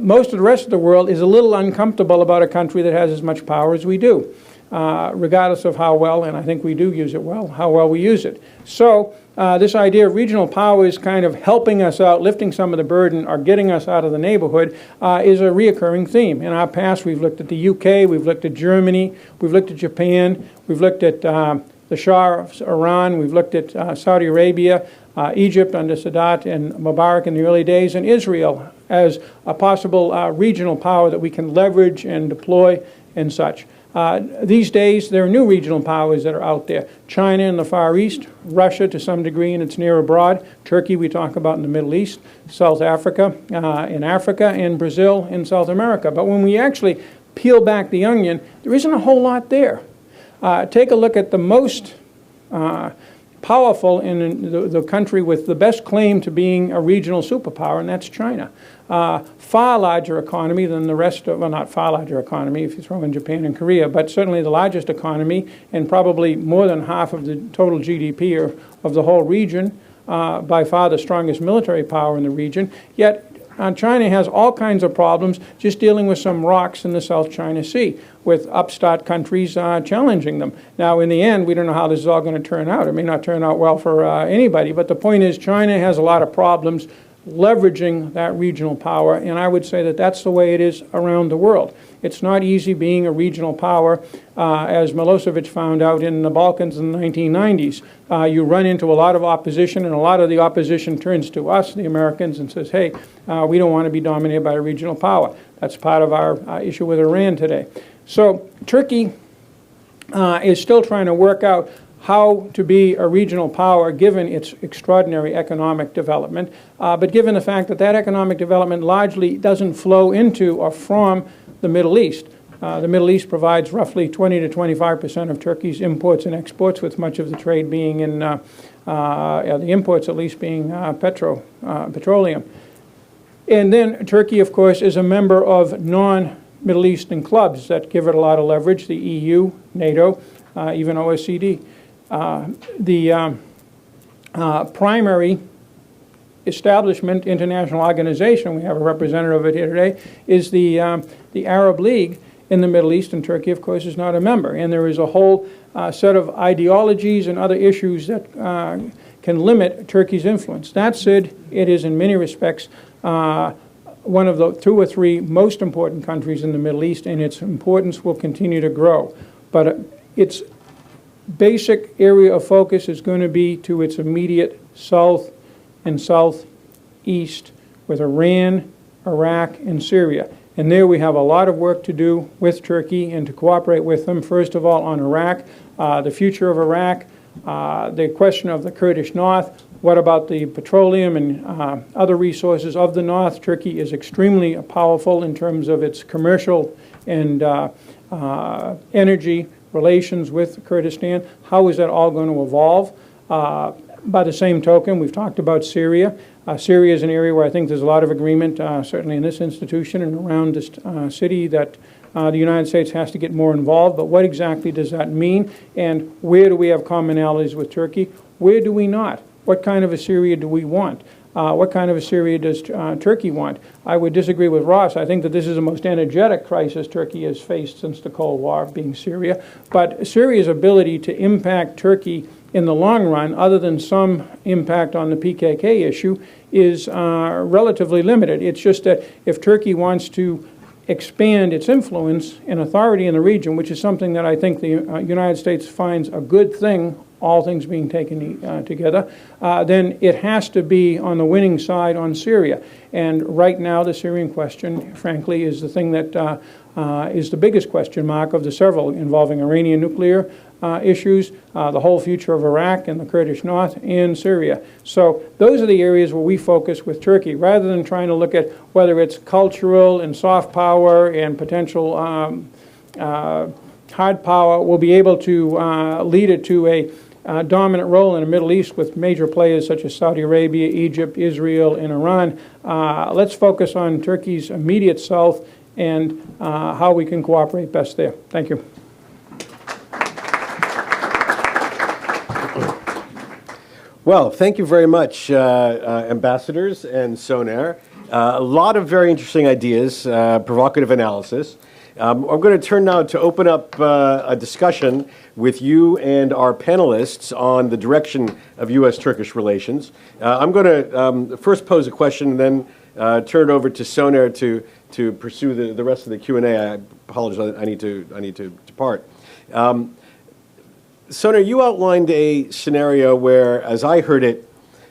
most of the rest of the world is a little uncomfortable about a country that has as much power as we do, regardless of how well, and I think we do use it well, how well we use it. So this idea of regional power is kind of helping us out, lifting some of the burden, or getting us out of the neighborhood is a reoccurring theme. In our past, we've looked at the UK, we've looked at Germany, we've looked at Japan, we've looked at the Shah of Iran, we've looked at Saudi Arabia, Egypt under Sadat and Mubarak in the early days, and Israel as a possible regional power that we can leverage and deploy and such. These days, there are new regional powers that are out there. China in the Far East, Russia to some degree in its near abroad, Turkey we talk about in the Middle East, South Africa in Africa, and Brazil in South America. But when we actually peel back the onion, there isn't a whole lot there. Take a look at the most powerful in the country with the best claim to being a regional superpower, and that's China. Far larger economy than the rest of, well, not far larger economy if you throw in Japan and Korea, but certainly the largest economy and probably more than half of the total GDP of the whole region, by far the strongest military power in the region. Yet China has all kinds of problems just dealing with some rocks in the South China Sea, with upstart countries challenging them. Now, in the end, we don't know how this is all going to turn out. It may not turn out well for anybody, but the point is China has a lot of problems leveraging that regional power, and I would say that that's the way it is around the world. It's not easy being a regional power, as Milosevic found out in the Balkans in the 1990s. You run into a lot of opposition, and a lot of the opposition turns to us, the Americans, and says, hey, we don't want to be dominated by a regional power. That's part of our issue with Iran today. So Turkey is still trying to work out how to be a regional power given its extraordinary economic development, but given the fact that that economic development largely doesn't flow into or from the Middle East. The Middle East provides roughly 20 to 25% of Turkey's imports and exports, with much of the trade being in, the imports at least being petroleum. And then Turkey, of course, is a member of non-Middle Eastern clubs that give it a lot of leverage, the EU, NATO, even OECD. The primary establishment international organization, we have a representative of it here today, is the Arab League in the Middle East, and Turkey, of course, is not a member. And there is a whole set of ideologies and other issues that can limit Turkey's influence. That said, it is in many respects one of the 2 or 3 most important countries in the Middle East, and its importance will continue to grow. But its basic area of focus is going to be to its immediate south and southeast with Iran, Iraq, and Syria. And there we have a lot of work to do with Turkey and to cooperate with them, first of all on Iraq, the future of Iraq, the question of the Kurdish North, what about the petroleum and other resources of the North. Turkey is extremely powerful in terms of its commercial and energy relations with Kurdistan. How is that all going to evolve? By the same token, we've talked about Syria. Syria is an area where I think there's a lot of agreement, certainly in this institution and around this city, that the United States has to get more involved. But what exactly does that mean? And where do we have commonalities with Turkey? Where do we not? What kind of a Syria do we want? what kind of a Syria does Turkey want? I would disagree with Ross. I think that this is the most energetic crisis Turkey has faced since the Cold War, being Syria. But Syria's ability to impact Turkey in the long run, other than some impact on the PKK issue, is relatively limited. It's just that if Turkey wants to expand its influence and authority in the region, which is something that I think the United States finds a good thing, all things being taken together, then it has to be on the winning side on Syria. And right now, the Syrian question, frankly, is the thing that is the biggest question mark of the several involving Iranian nuclear issues, the whole future of Iraq and the Kurdish North, and Syria. So those are the areas where we focus with Turkey, rather than trying to look at whether it's cultural and soft power and potential hard power will be able to lead it to a dominant role in the Middle East with major players such as Saudi Arabia, Egypt, Israel, and Iran. Let's focus on Turkey's immediate south and how we can cooperate best there. Thank you. Well, thank you very much, ambassadors and Soner. A lot of very interesting ideas, provocative analysis. I'm going to turn now to open up a discussion with you and our panelists on the direction of U.S.-Turkish relations. I'm going to first pose a question and then turn it over to Soner to pursue the rest of the Q&A. I apologize, I need to depart. Soner, you outlined a scenario where, as I heard it,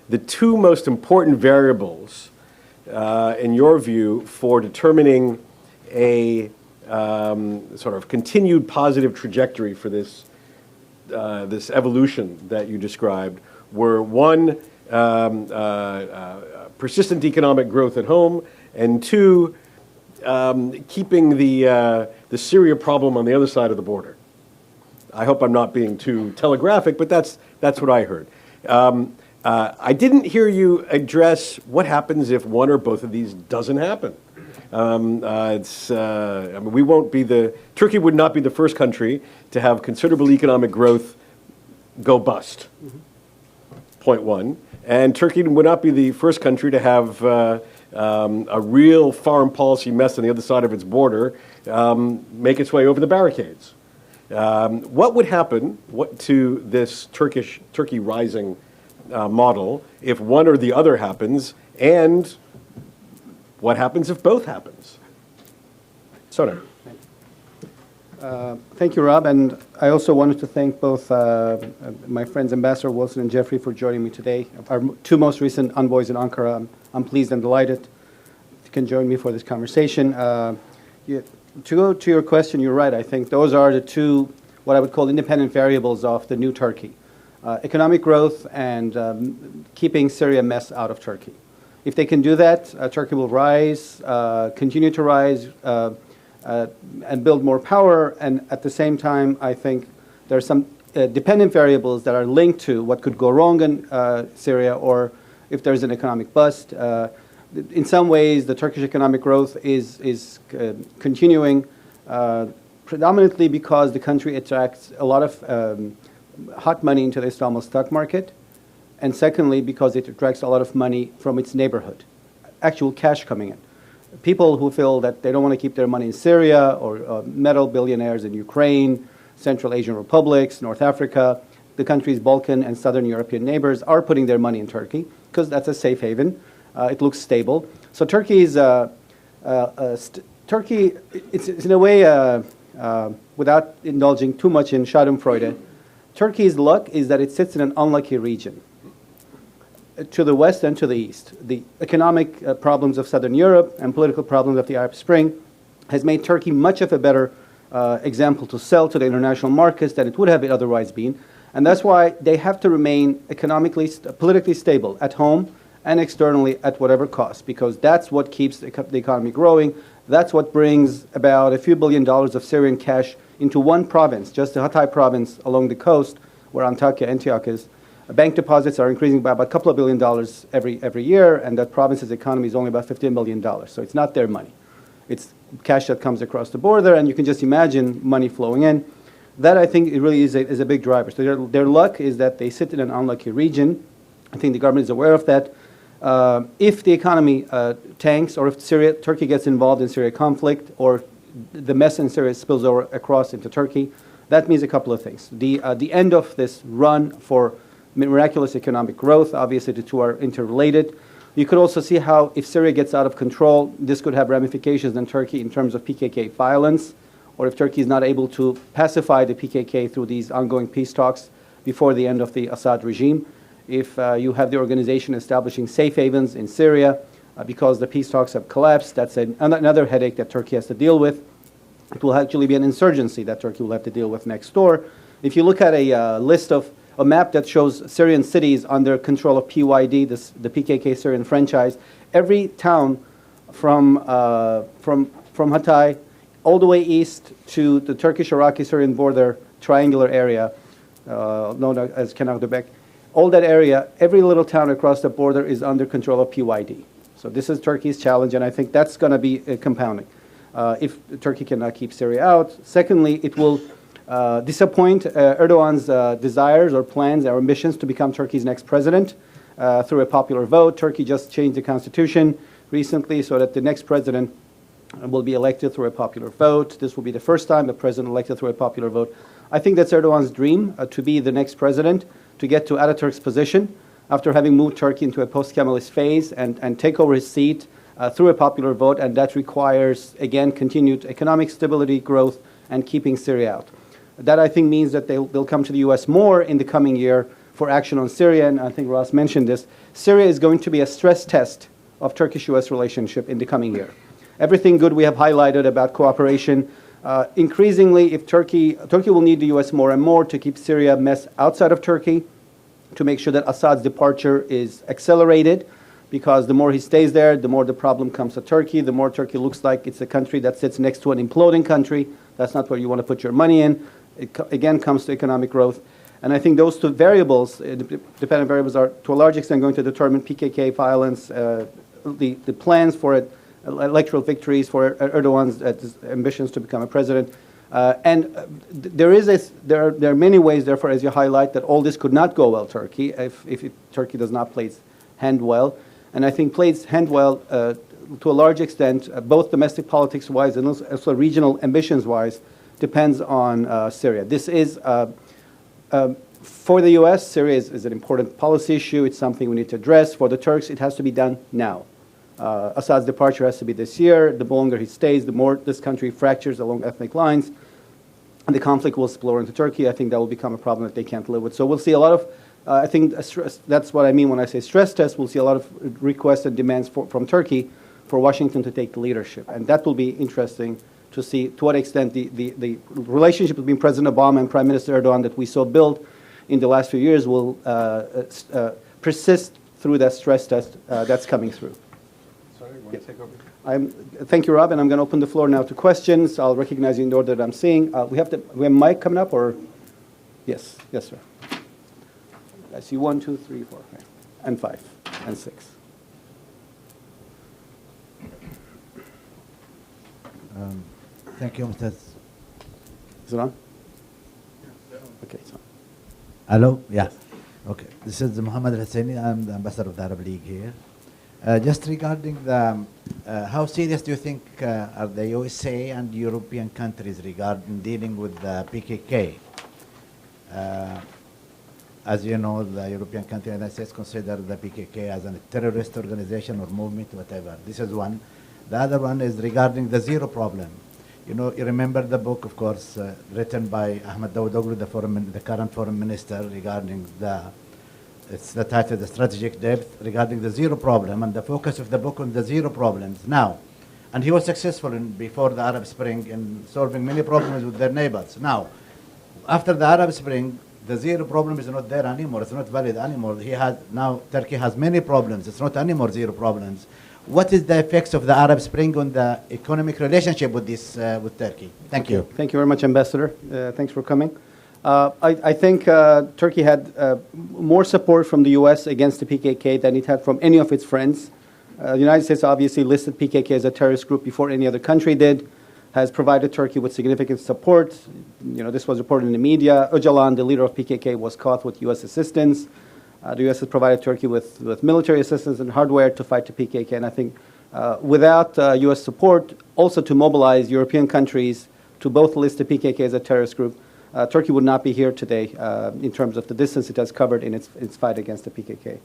the two most important variables, in your view, for determining a sort of continued positive trajectory for this this evolution that you described were, one, persistent economic growth at home, and two, keeping the Syria problem on the other side of the border. I hope I'm not being too telegraphic, but that's what I heard. I didn't hear you address what happens if one or both of these doesn't happen. I mean, we won't be Turkey would not be the first country to have considerable economic growth go bust. Point one. And Turkey would not be the first country to have a real foreign policy mess on the other side of its border make its way over the barricades. What would happen to this Turkey rising model if one or the other happens, and what happens if both happens? Soner. Thank you, Rob, and I also wanted to thank both my friends Ambassador Wilson and Jeffrey for joining me today. Our two most recent envoys in Ankara. I'm pleased and delighted you can join me for this conversation. To go to your question, you're right. I think those are the two, what I would call independent variables of the new Turkey. Economic growth and keeping Syria mess out of Turkey. If they can do that, Turkey will rise, continue to rise, and build more power. And at the same time, I think there are some dependent variables that are linked to what could go wrong in Syria, or if there's an economic bust. In some ways, the Turkish economic growth is continuing predominantly because the country attracts a lot of hot money into the Istanbul stock market, and secondly, because it attracts a lot of money from its neighborhood, actual cash coming in. People who feel that they don't want to keep their money in Syria, or metal billionaires in Ukraine, Central Asian republics, North Africa, the country's Balkan and Southern European neighbors are putting their money in Turkey because that's a safe haven. It looks stable. So Turkey is Turkey. It's in a way, without indulging too much in Schadenfreude, Turkey's luck is that it sits in an unlucky region. To the west and to the east, the economic problems of Southern Europe and political problems of the Arab Spring has made Turkey much of a better example to sell to the international markets than it would have otherwise been. And that's why they have to remain economically, politically stable at home and externally at whatever cost, because that's what keeps the economy growing. That's what brings about a few $1 billion of Syrian cash into one province, just the Hatay province along the coast where Antioch is. Bank deposits are increasing by about a couple of $1 billion every year, and that province's economy is only about $15 million. So it's not their money. It's cash that comes across the border, and you can just imagine money flowing in. That, I think, it really is a big driver. So their luck is that they sit in an unlucky region. I think the government is aware of that. If the economy tanks, or if Turkey gets involved in Syria conflict, or the mess in Syria spills over across into Turkey, that means a couple of things. The end of this run for miraculous economic growth, obviously the two are interrelated. You could also see how if Syria gets out of control, this could have ramifications in Turkey in terms of PKK violence, or if Turkey is not able to pacify the PKK through these ongoing peace talks before the end of the Assad regime. If you have the organization establishing safe havens in Syria because the peace talks have collapsed, that's another headache that Turkey has to deal with. It will actually be an insurgency that Turkey will have to deal with next door. If you look at a map that shows Syrian cities under control of PYD, the PKK Syrian franchise, every town from Hatay all the way east to the Turkish-Iraqi-Syrian border triangular area, known as Kenardebek, all that area, every little town across the border is under control of PYD. So this is Turkey's challenge, and I think that's going to be compounding if Turkey cannot keep Syria out. Secondly, it will disappoint Erdogan's desires or plans or ambitions to become Turkey's next president through a popular vote. Turkey just changed the constitution recently so that the next president will be elected through a popular vote. This will be the first time the president elected through a popular vote. I think that's Erdogan's dream, to be the next president, to get to Ataturk's position after having moved Turkey into a post-Kemalist phase and take over his seat through a popular vote, and that requires, again, continued economic stability, growth, and keeping Syria out. That, I think, means that they'll come to the U.S. more in the coming year for action on Syria, and I think Ross mentioned this. Syria is going to be a stress test of Turkish-U.S. relationship in the coming year. Everything good we have highlighted about cooperation. Increasingly, if Turkey will need the U.S. more and more to keep Syria mess outside of Turkey, to make sure that Assad's departure is accelerated, because the more he stays there, the more the problem comes to Turkey, the more Turkey looks like it's a country that sits next to an imploding country. That's not where you want to put your money in. It again comes to economic growth. And I think those two variables, dependent variables, are to a large extent going to determine PKK violence, the plans for it, electoral victories for Erdogan's ambitions to become a president. There are many ways, therefore, as you highlight, that all this could not go well, Turkey, if Turkey does not play its hand well. And I think plays hand well to a large extent, both domestic politics-wise and also regional ambitions-wise, depends on Syria. This is, for the U.S., Syria is an important policy issue. It's something we need to address. For the Turks, it has to be done now. Assad's departure has to be this year. The longer he stays, the more this country fractures along ethnic lines, and the conflict will spill over into Turkey. I think that will become a problem that they can't live with. So we'll see a lot of, I think that's what I mean when I say stress test. We'll see a lot of requests and demands from Turkey for Washington to take the leadership. And that will be interesting to see to what extent the relationship between President Obama and Prime Minister Erdogan that we saw build in the last few years will persist through that stress test that's coming through. Sorry, you want to take over? Thank you, Rob, and I'm going to open the floor now to questions. I'll recognize you in the order that I'm seeing. We have a mic coming up, or? Yes, sir. I see 1, 2, 3, 4, and 5, and 6. Thank you, Mr. Is it on? Okay, it's on. Hello? Yeah. Okay. This is Mohammed Al-Husseini. I'm the ambassador of the Arab League here. Just regarding the, how serious do you think are the USA and European countries regarding dealing with the PKK? As you know, the European country and the United States consider the PKK as a terrorist organization or movement, whatever. This is one. The other one is regarding the zero problem. You know, you remember the book, of course, written by Ahmed Dawoodoglu, the current foreign minister, regarding it's the title, The Strategic Depth, regarding the zero problem, and the focus of the book on the zero problems now. And he was successful before the Arab Spring in solving many problems with their neighbors. Now, after the Arab Spring, the zero problem is not there anymore. It's not valid anymore. Now Turkey has many problems. It's not anymore zero problems. What is the effects of the Arab Spring on the economic relationship with with Turkey? Thank you. Thank you very much, Ambassador. Thanks for coming. I think Turkey had more support from the U.S. against the PKK than it had from any of its friends. The United States obviously listed PKK as a terrorist group before any other country did, has provided Turkey with significant support. You know, this was reported in the media. Öcalan, the leader of PKK, was caught with U.S. assistance. The U.S. has provided Turkey with military assistance and hardware to fight the PKK, and I think without U.S. support, also to mobilize European countries to both list the PKK as a terrorist group, Turkey would not be here today in terms of the distance it has covered in its fight against the PKK.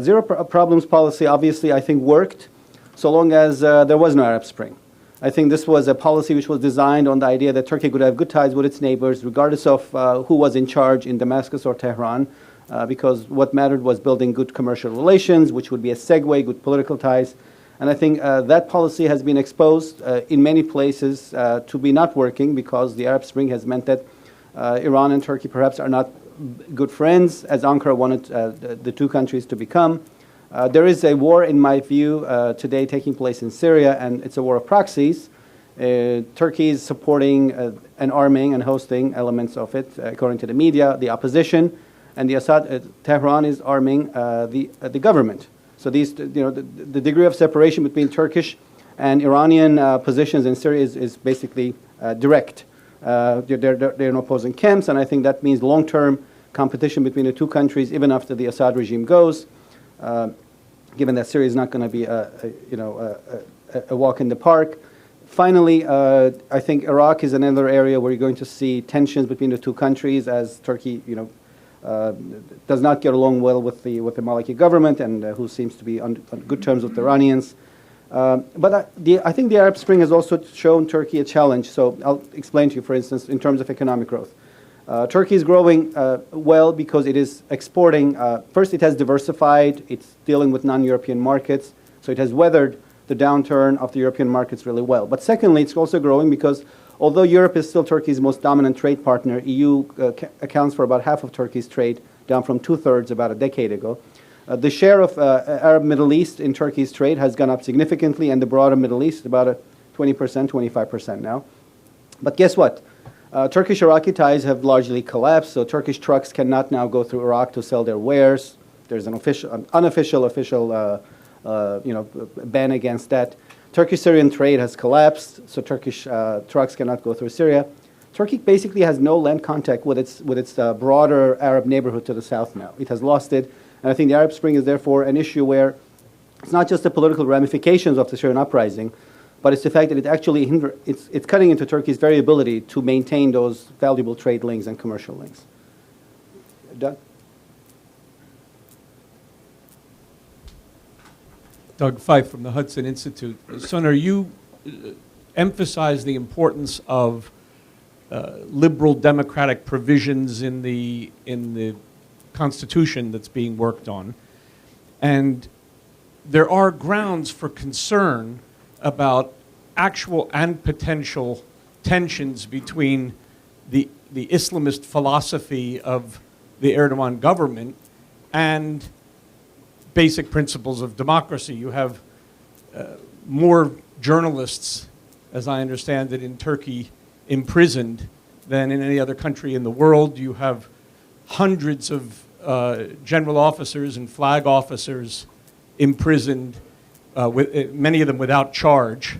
Zero problems policy, obviously, I think worked so long as there was no Arab Spring. I think this was a policy which was designed on the idea that Turkey could have good ties with its neighbors, regardless of who was in charge in Damascus or Tehran, because what mattered was building good commercial relations, which would be a segue, good political ties. And I think that policy has been exposed in many places to be not working, because the Arab Spring has meant that Iran and Turkey perhaps are not good friends, as Ankara wanted the two countries to become. There is a war, in my view, today taking place in Syria, and it's a war of proxies. Turkey is supporting and arming and hosting elements of it, according to the media, the opposition, and Tehran is arming the government. So these, the degree of separation between Turkish and Iranian positions in Syria is basically direct. They're in opposing camps, and I think that means long-term competition between the two countries, even after the Assad regime goes. Given that Syria is not going to be a walk in the park. Finally, I think Iraq is another area where you're going to see tensions between the two countries, as Turkey, does not get along well with the Maliki government, and who seems to be on good terms with the Iranians. But I think the Arab Spring has also shown Turkey a challenge. So I'll explain to you, for instance, in terms of economic growth. Turkey is growing well because it is exporting. First, it has diversified. It's dealing with non-European markets. So it has weathered the downturn of the European markets really well. But secondly, it's also growing because although Europe is still Turkey's most dominant trade partner, EU accounts for about half of Turkey's trade, down from 2/3 about a decade ago. The share of Arab Middle East in Turkey's trade has gone up significantly, and the broader Middle East about a 20%, 25% now. But guess what? Turkish-Iraqi ties have largely collapsed, so Turkish trucks cannot now go through Iraq to sell their wares. There's an unofficial ban against that. Turkish-Syrian trade has collapsed, so Turkish trucks cannot go through Syria. Turkey basically has no land contact with its broader Arab neighborhood to the south now. It has lost it, and I think the Arab Spring is therefore an issue where it's not just the political ramifications of the Syrian uprising, but it's the fact that it actually it's cutting into Turkey's very ability to maintain those valuable trade links and commercial links. Doug? Doug Fife from the Hudson Institute. Soner, you emphasize the importance of liberal democratic provisions in the Constitution that's being worked on. And there are grounds for concern about actual and potential tensions between the Islamist philosophy of the Erdogan government and basic principles of democracy. You have more journalists, as I understand it, in Turkey imprisoned than in any other country in the world. You have hundreds of general officers and flag officers imprisoned, many of them without charge.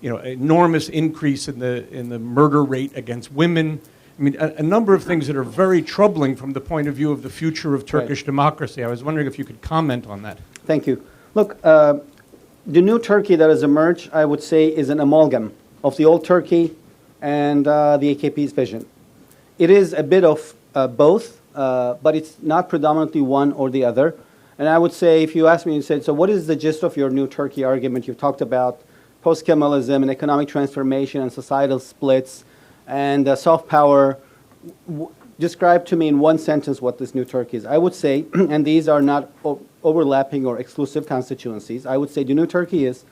Enormous increase in the murder rate against women. I mean, a number of things that are very troubling from the point of view of the future of Turkish democracy. I was wondering if you could comment on that. Thank you. Look, the new Turkey that has emerged, I would say, is an amalgam of the old Turkey and the AKP's vision. It is a bit of both, but it's not predominantly one or the other. And I would say, if you ask me, you said, so what is the gist of your new Turkey argument? You've talked about post-Kemalism and economic transformation and societal splits and soft power. Describe to me in one sentence what this new Turkey is. I would say, and these are not overlapping or exclusive constituencies, I would say the new Turkey is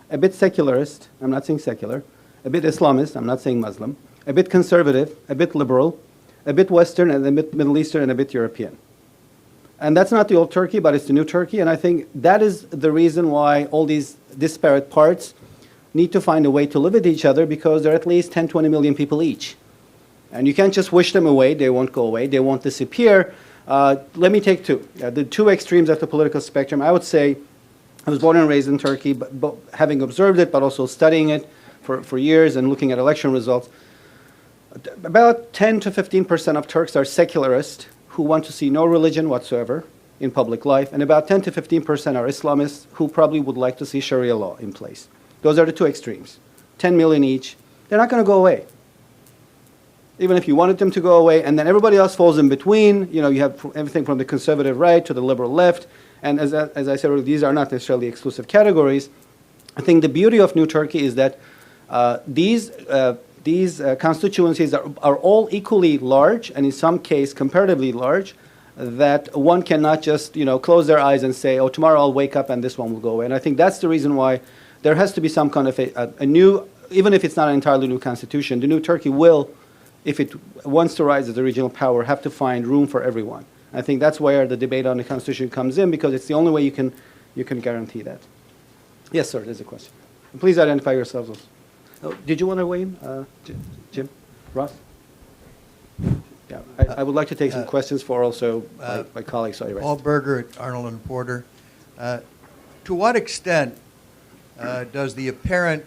a bit secularist, I'm not saying secular, a bit Islamist, I'm not saying Muslim, a bit conservative, a bit liberal, a bit Western, and a bit Middle Eastern, and a bit European. And that's not the old Turkey, but it's the new Turkey, and I think that is the reason why all these disparate parts need to find a way to live with each other, because there are at least 10, 20 million people each. And you can't just wish them away. They won't go away. They won't disappear. Let me take two. The two extremes of the political spectrum. I would say I was born and raised in Turkey, but having observed it, but also studying it for years and looking at election results. About 10 to 15% of Turks are secularist, who want to see no religion whatsoever in public life, and about 10 to 15% are Islamists who probably would like to see Sharia law in place. Those are the two extremes. 10 million each. They're not going to go away. Even if you wanted them to go away, and then everybody else falls in between. You know, you have everything from the conservative right to the liberal left, and as I said earlier, these are not necessarily exclusive categories. I think the beauty of New Turkey is that these constituencies are all equally large, and in some case comparatively large, that one cannot just, you know, close their eyes and say, oh, tomorrow I'll wake up and this one will go away. And I think that's the reason why there has to be some kind of a new, even if it's not an entirely new constitution, the New Turkey will, if it wants to rise as a regional power, have to find room for everyone. I think that's where the debate on the constitution comes in, because it's the only way you can guarantee that. Yes, sir, there's a question. Please identify yourselves also. Oh, did you want to weigh in, Jim? Ross? Yeah, I would like to take some questions for also my colleagues. Sorry, Paul Berger at Arnold and Porter. To what extent does the apparent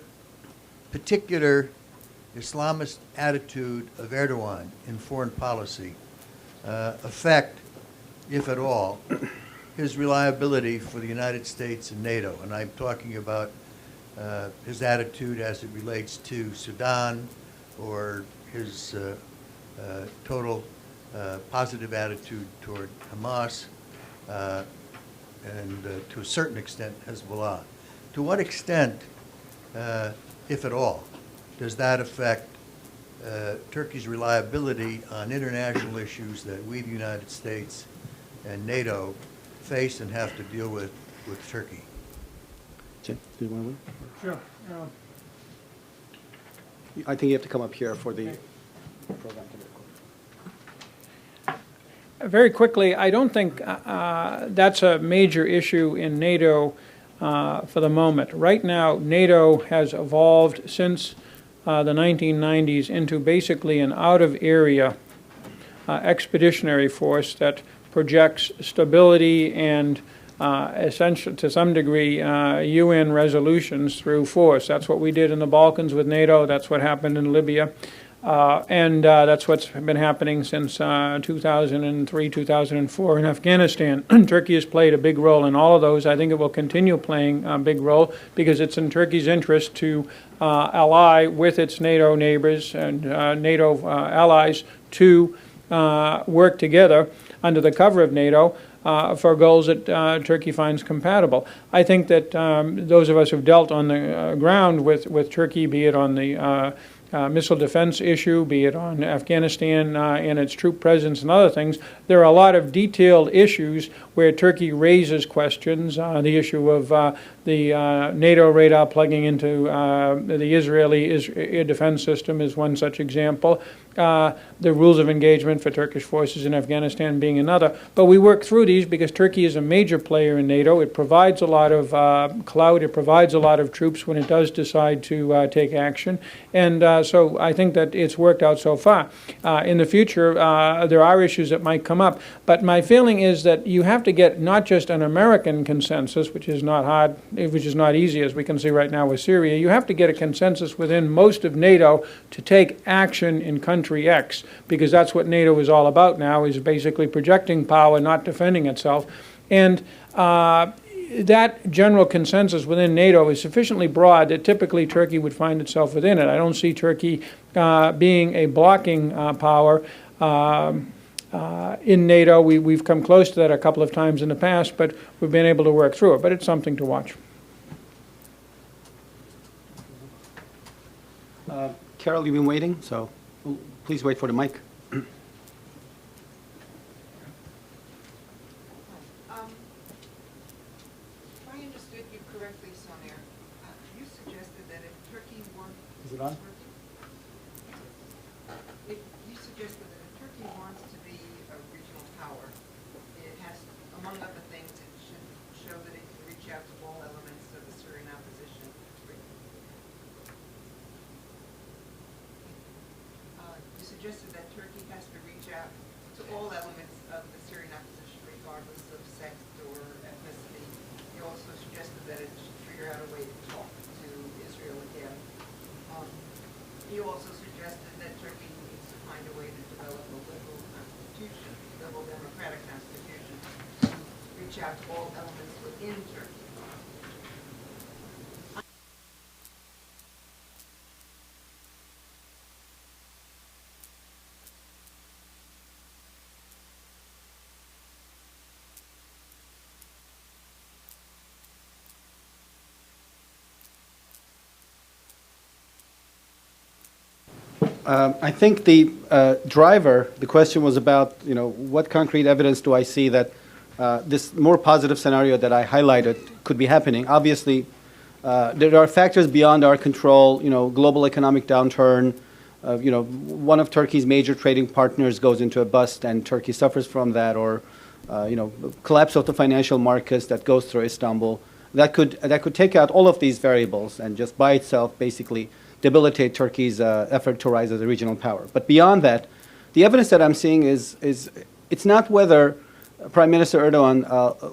particular Islamist attitude of Erdogan in foreign policy affect, if at all, his reliability for the United States and NATO? And I'm talking about his attitude as it relates to Sudan, or his total positive attitude toward Hamas, and to a certain extent Hezbollah. To what extent, if at all, does that affect Turkey's reliability on international issues that we, the United States and NATO, face and have to deal with Turkey? Jim, do you want to? Sure. I think you have to come up here for the program to be recorded. Very quickly, I don't think that's a major issue in NATO for the moment. Right now, NATO has evolved since the 1990s into basically an out-of-area expeditionary force that projects stability and essentially, to some degree, UN resolutions through force. That's what we did in the Balkans with NATO. That's what happened in Libya. And that's what's been happening since 2003, 2004 in Afghanistan. Turkey has played a big role in all of those. I think it will continue playing a big role because it's in Turkey's interest to ally with its NATO neighbors and NATO allies to work together under the cover of NATO for goals that Turkey finds compatible. I think that those of us who've dealt on the ground with Turkey, be it on the missile defense issue, be it on Afghanistan and its troop presence and other things, there are a lot of detailed issues where Turkey raises questions. The issue of the NATO radar plugging into the Israeli air defense system is one such example. The rules of engagement for Turkish forces in Afghanistan being another. But we work through these because Turkey is a major player in NATO. It provides a lot of clout. It provides a lot of troops when it does decide to take action. And so I think that it's worked out so far. In the future, there are issues that might come up. But my feeling is that you have to get not just an American consensus, which is not hard, which is not easy, as we can see right now with Syria. You have to get a consensus within most of NATO to take action in country X, because that's what NATO is all about now, is basically projecting power, not defending itself. And that general consensus within NATO is sufficiently broad that typically Turkey would find itself within it. I don't see Turkey being a blocking power in NATO. We've come close to that a couple of times in the past, but we've been able to work through it. But it's something to watch. Carol, you've been waiting, so please wait for the mic. If I understood you correctly, Soner, you suggested that if Turkey wants... Is it on? If you suggested that if Turkey wants to be a regional power, it has, among other things, it should show that it can reach out to all elements of the Syrian opposition. You suggested that Turkey has to reach out to all elements of the Syrian opposition, regardless of sex or ethnicity. You also suggested that it should figure out a way to talk to Israel again. You also suggested that Turkey needs to find a way to develop a liberal constitution, liberal democratic constitution to reach out to all elements within Turkey. I think the driver, the question was about, what concrete evidence do I see that this more positive scenario that I highlighted could be happening. Obviously, there are factors beyond our control, global economic downturn, one of Turkey's major trading partners goes into a bust and Turkey suffers from that, or, collapse of the financial markets that goes through Istanbul. That could take out all of these variables and just by itself basically debilitate Turkey's effort to rise as a regional power. But beyond that, the evidence that I'm seeing is it's not whether Prime Minister Erdogan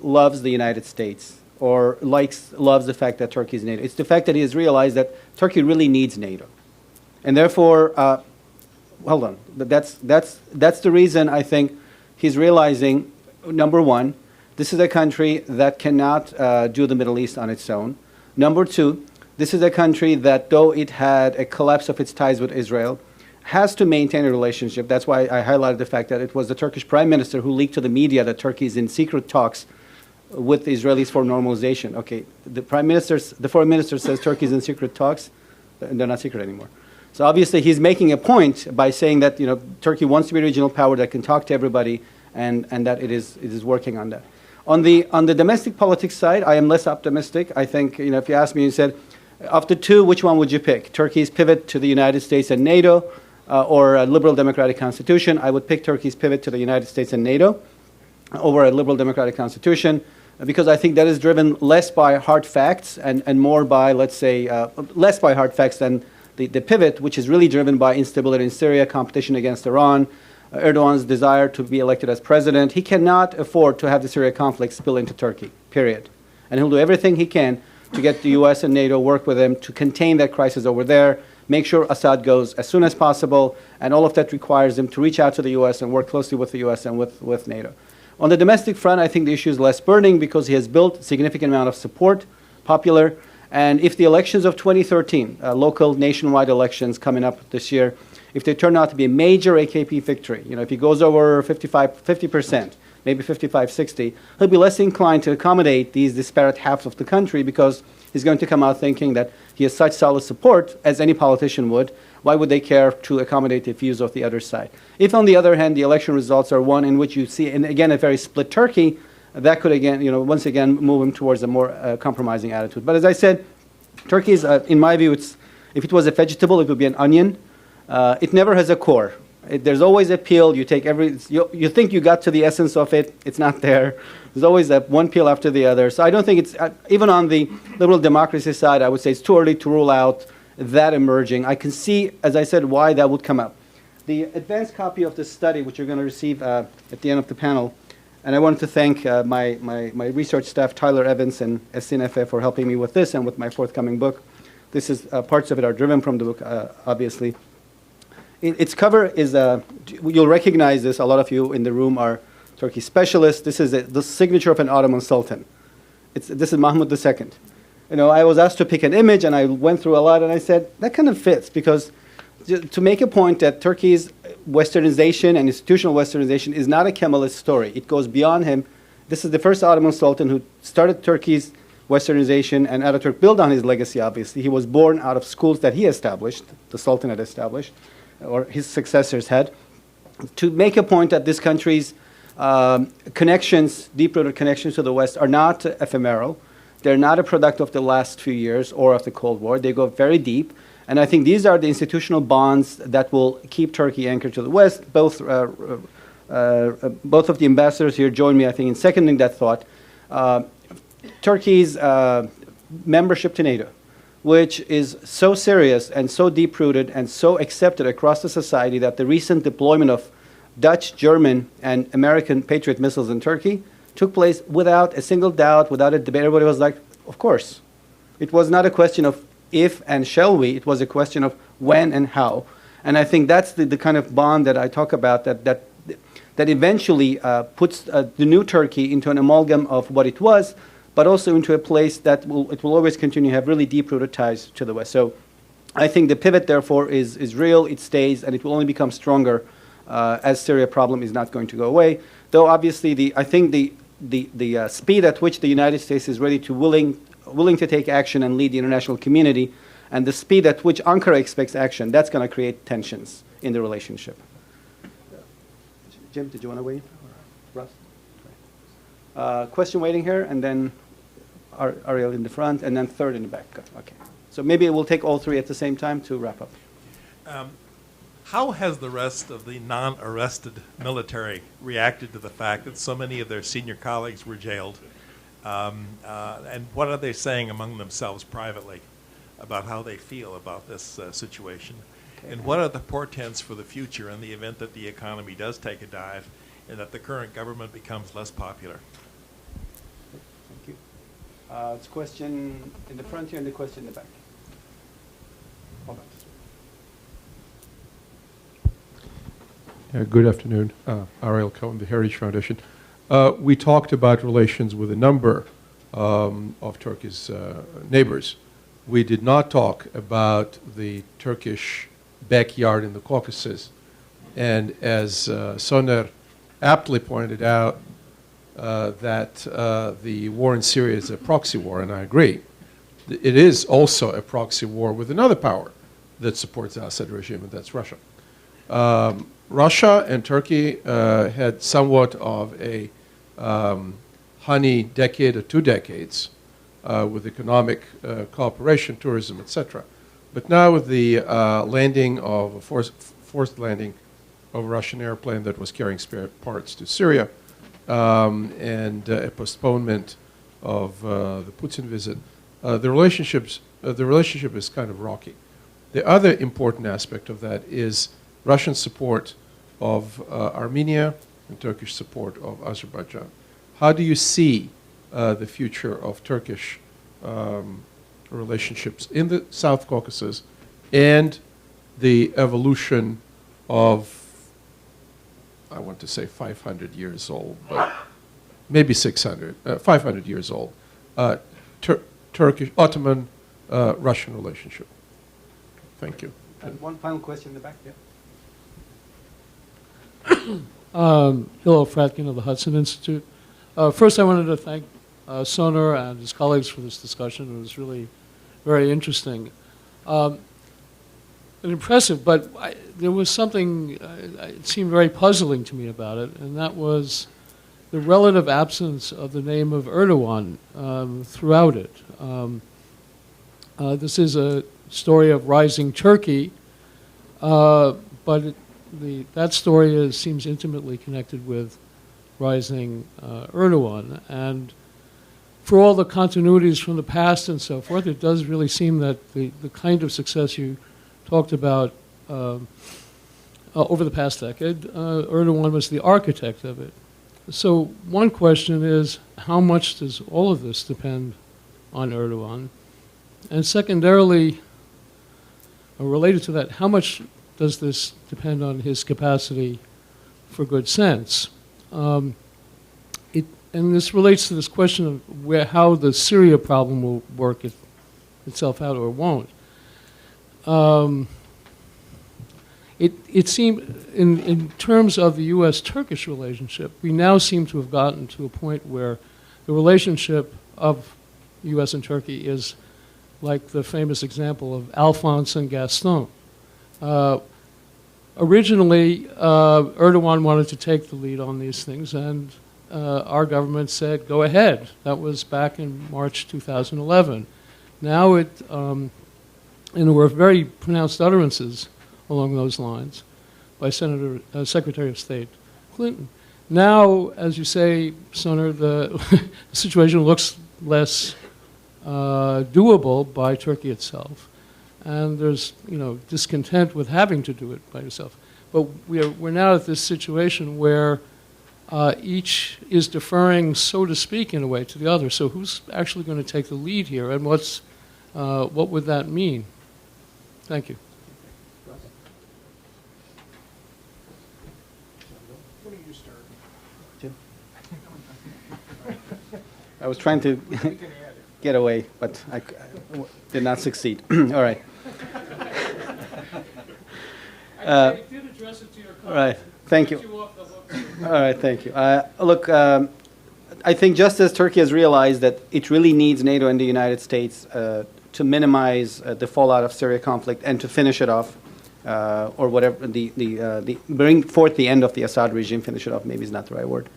loves the United States or loves the fact that Turkey is NATO. It's the fact that he has realized that Turkey really needs NATO. And therefore, hold on, that's the reason I think he's realizing, number one, this is a country that cannot do the Middle East on its own. Number two, this is a country that, though it had a collapse of its ties with Israel, has to maintain a relationship. That's why I highlighted the fact that it was the Turkish prime minister who leaked to the media that Turkey is in secret talks with the Israelis for normalization. Okay, the foreign minister says Turkey is in secret talks, and they're not secret anymore. So obviously he's making a point by saying that Turkey wants to be a regional power that can talk to everybody, and that it is working on that. On the domestic politics side, I am less optimistic. I think if you asked me, you said, of the two, which one would you pick? Turkey's pivot to the United States and NATO, or a liberal democratic constitution? I would pick Turkey's pivot to the United States and NATO over a liberal democratic constitution, because I think that is driven less by hard facts and more by, let's say, less by hard facts than the pivot, which is really driven by instability in Syria, competition against Iran, Erdogan's desire to be elected as president. He cannot afford to have the Syria conflict spill into Turkey, period. And he'll do everything he can to get the U.S. and NATO work with him to contain that crisis over there, make sure Assad goes as soon as possible, and all of that requires him to reach out to the U.S. and work closely with the U.S. and with NATO. On the domestic front, I think the issue is less burning because he has built a significant amount of support, popular, and if the elections of 2013, local nationwide elections coming up this year, if they turn out to be a major AKP victory, if he goes over 50%, maybe 55, 60, he'll be less inclined to accommodate these disparate halves of the country because he's going to come out thinking that he has such solid support, as any politician would. Why would they care to accommodate the views of the other side? If, on the other hand, the election results are one in which you see, and again, a very split Turkey, that could, again, once again, move him towards a more compromising attitude. But as I said, Turkey is, in my view, if it was a vegetable, it would be an onion. It never has a core. There's always a peel. You take you think you got to the essence of it. It's not there. There's always one peel after the other. So I don't think it's, even on the liberal democracy side, I would say it's too early to rule out that emerging. I can see, as I said, why that would come up. The advanced copy of this study, which you're going to receive at the end of the panel, and I wanted to thank my research staff, Tyler Evans and SNFF, for helping me with this and with my forthcoming book. This is, parts of it are driven from the book, obviously. Its cover is, you'll recognize this, a lot of you in the room are Turkey specialists. This is the signature of an Ottoman Sultan. This is Mahmud II. I was asked to pick an image, and I went through a lot, and I said, that kind of fits, because to make a point that Turkey's westernization and institutional westernization is not a Kemalist story. It goes beyond him. This is the first Ottoman Sultan who started Turkey's westernization, and Ataturk built on his legacy, obviously. He was born out of schools that he established, the Sultan had established, or his successors had, to make a point that this country's connections, deep-rooted connections to the West, are not ephemeral. They're not a product of the last few years or of the Cold War. They go very deep. And I think these are the institutional bonds that will keep Turkey anchored to the West. Both of the ambassadors here join me, I think, in seconding that thought. Turkey's membership to NATO, which is so serious and so deep-rooted and so accepted across the society that the recent deployment of Dutch, German, and American Patriot missiles in Turkey took place without a single doubt, without a debate. Everybody was like, of course. It was not a question of if and shall we. It was a question of when and how. And I think that's the kind of bond that I talk about, that that eventually puts the new Turkey into an amalgam of what it was, but also into a place that it will always continue to have really deep-rooted ties to the West. So I think the pivot, therefore, is real, it stays, and it will only become stronger as Syria problem is not going to go away. Though obviously, I think the speed at which the United States is ready to willing to take action and lead the international community, and the speed at which Ankara expects action, that's going to create tensions in the relationship. Jim, did you want to weigh in? Russ? Question waiting here, and then Ariel in the front, and then third in the back. Okay. So maybe we'll take all three at the same time to wrap up. How has the rest of the non-arrested military reacted to the fact that so many of their senior colleagues were jailed? And what are they saying among themselves privately about how they feel about this situation? Okay. And what are the portents for the future in the event that the economy does take a dive and that the current government becomes less popular? Thank you. It's a question in the front here and the question in the back. Good afternoon. Ariel Cohen, the Heritage Foundation. We talked about relations with a number of Turkey's neighbors. We did not talk about the Turkish backyard in the Caucasus. And as Soner aptly pointed out, that the war in Syria is a proxy war, and I agree. It is also a proxy war with another power that supports the Assad regime, and that's Russia. Russia and Turkey had somewhat of a honey decade or 2 decades with economic cooperation, tourism, etc. But now with the landing of a forced landing of a Russian airplane that was carrying spare parts to Syria and a postponement of the Putin visit, the relationship is kind of rocky. The other important aspect of that is Russian support of Armenia and Turkish support of Azerbaijan. How do you see the future of Turkish relationships in the South Caucasus and the evolution of, I want to say 500 years old, but maybe 500 years old, Turkish, Ottoman, Russian relationship? Thank you. And one final question in the back, yeah. Hillel Fratkin of the Hudson Institute. First, I wanted to thank Soner and his colleagues for this discussion. It was really very interesting and impressive, but there was something, it seemed very puzzling to me about it, and that was the relative absence of the name of Erdogan throughout it. This is a story of rising Turkey, but that story seems intimately connected with rising Erdogan. And for all the continuities from the past and so forth, it does really seem that the kind of success you talked about over the past decade, Erdogan was the architect of it. So one question is, how much does all of this depend on Erdogan? And secondarily, related to that, how much does this depend on his capacity for good sense? And this relates to this question of how the Syria problem will work itself out or won't. It seemed, in terms of the U.S.-Turkish relationship, we now seem to have gotten to a point where the relationship of U.S. and Turkey is like the famous example of Alphonse and Gaston. Originally, Erdogan wanted to take the lead on these things, and our government said, go ahead. That was back in March 2011. Now and there were very pronounced utterances along those lines by Secretary of State Clinton. Now, as you say, Soner, the situation looks less doable by Turkey itself. And there's, discontent with having to do it by yourself. But we're now at this situation where each is deferring, so to speak, in a way, to the other. So who's actually going to take the lead here, and what would that mean? Thank you. Why don't you start? I was trying to get away, but I did not succeed. All right. I did address it to your All right. colleagues. Thank you. Let off the hook. All right, thank you. Look, I think just as Turkey has realized that it really needs NATO and the United States to minimize the fallout of Syria conflict and to finish it off, or whatever, bring forth the end of the Assad regime, finish it off, maybe is not the right word.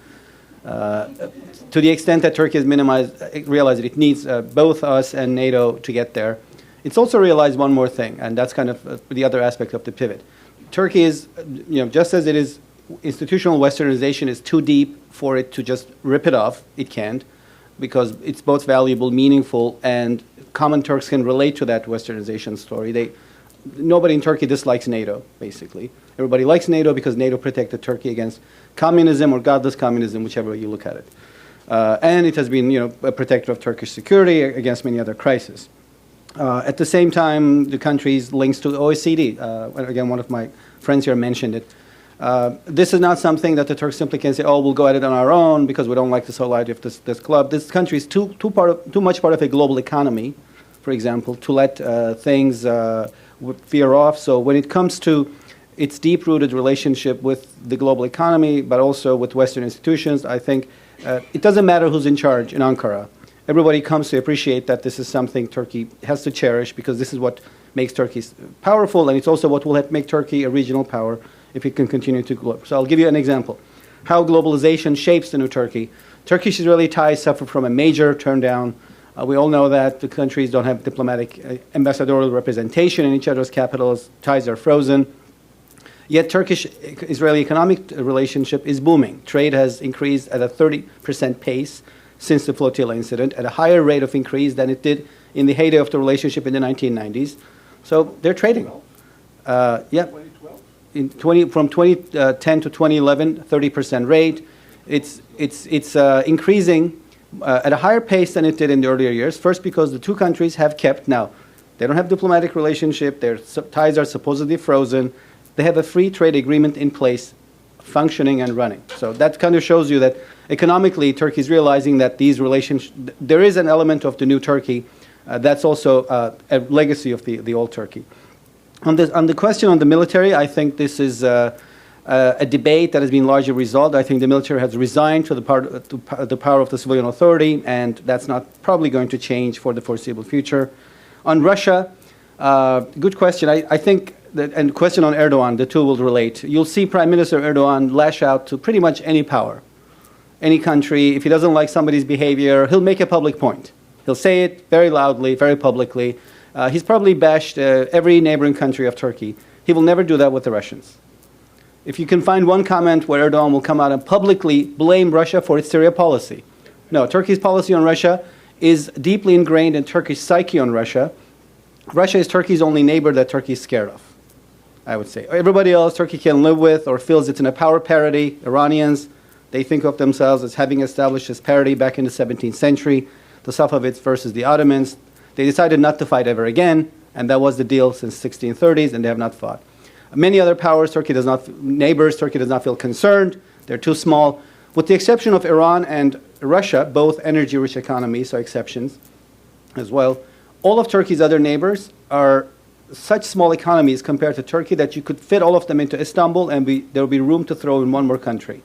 To the extent that Turkey has realized that it needs both us and NATO to get there, it's also realized one more thing, and that's kind of the other aspect of the pivot. Turkey is, just as it is, institutional westernization is too deep for it to just rip it off. It can't, because it's both valuable, meaningful, and common Turks can relate to that westernization story. Nobody in Turkey dislikes NATO, basically. Everybody likes NATO because NATO protected Turkey against communism or godless communism, whichever way you look at it. And it has been, a protector of Turkish security against many other crises. At the same time, the country's links to the OECD. Again, one of my friends here mentioned it. This is not something that the Turks simply can say, oh, we'll go at it on our own because we don't like the whole idea of this club. This country is too much part of a global economy, for example, to let things veer off. So when it comes to its deep-rooted relationship with the global economy, but also with Western institutions, I think it doesn't matter who's in charge in Ankara. Everybody comes to appreciate that this is something Turkey has to cherish because this is what makes Turkey powerful, and it's also what will make Turkey a regional power if it can continue to grow. So I'll give you an example. How globalization shapes the new Turkey. Turkish-Israeli ties suffer from a major turndown. We all know that the countries don't have diplomatic ambassadorial representation in each other's capitals. Ties are frozen. Yet Turkish-Israeli economic relationship is booming. Trade has increased at a 30% pace since the flotilla incident, at a higher rate of increase than it did in the heyday of the relationship in the 1990s. So they're trading. Yeah. From 2010 to 2011, 30% rate. It's increasing at a higher pace than it did in the earlier years. First, because the two countries have kept, now, they don't have diplomatic relationship, their ties are supposedly frozen. They have a free trade agreement in place, functioning and running. So that kind of shows you that economically, Turkey is realizing that these relations, there is an element of the new Turkey that's also a legacy of the old Turkey. On the question on the military, I think this is a debate that has been largely resolved. I think the military has resigned to the power of the civilian authority, and that's not probably going to change for the foreseeable future. On Russia, good question. I think and question on Erdogan, the two will relate. You'll see Prime Minister Erdogan lash out to pretty much any power, any country. If he doesn't like somebody's behavior, he'll make a public point. He'll say it very loudly, very publicly. He's probably bashed every neighboring country of Turkey. He will never do that with the Russians. If you can find one comment where Erdogan will come out and publicly blame Russia for its Syria policy. No, Turkey's policy on Russia is deeply ingrained in Turkish psyche on Russia. Russia is Turkey's only neighbor that Turkey is scared of, I would say. Everybody else Turkey can live with or feels it's in a power parity. Iranians, they think of themselves as having established this parity back in the 17th century. The Safavids versus the Ottomans. They decided not to fight ever again, and that was the deal since 1630s, and they have not fought. Many other powers, neighbors, Turkey does not feel concerned. They're too small. With the exception of Iran and Russia, both energy-rich economies, so exceptions as well, all of Turkey's other neighbors are such small economies compared to Turkey that you could fit all of them into Istanbul and there will be room to throw in one more country.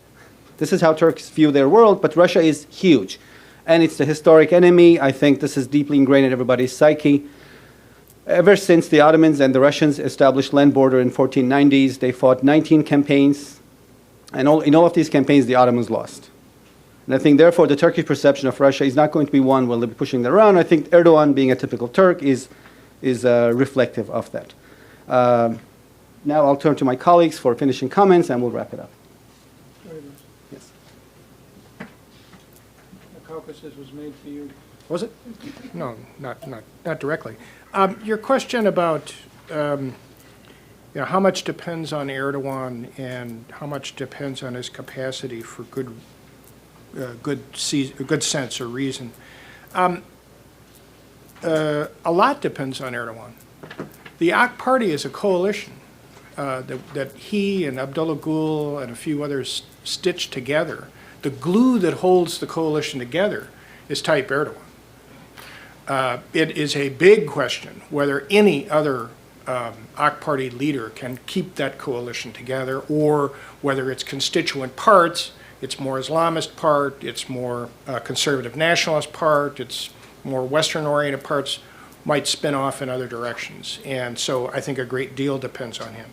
This is how Turks view their world, but Russia is huge. And it's the historic enemy. I think this is deeply ingrained in everybody's psyche. Ever since the Ottomans and the Russians established land border in 1490s, they fought 19 campaigns. And in all of these campaigns, the Ottomans lost. And I think, therefore, the Turkish perception of Russia is not going to be one where they'll be pushing that around. I think Erdogan, being a typical Turk, is reflective of that. Now I'll turn to my colleagues for finishing comments, and we'll wrap it up. Yes. The Caucasus was made for you. Was it? No, not directly. Your question about how much depends on Erdogan and how much depends on his capacity for good sense or reason. A lot depends on Erdogan. The AK Party is a coalition that he and Abdullah Gül and a few others stitched together. The glue that holds the coalition together is Tayyip Erdogan. It is a big question whether any other AK Party leader can keep that coalition together, or whether its constituent parts, its more Islamist part, its more conservative nationalist part, its more Western-oriented parts might spin off in other directions. And so I think a great deal depends on him.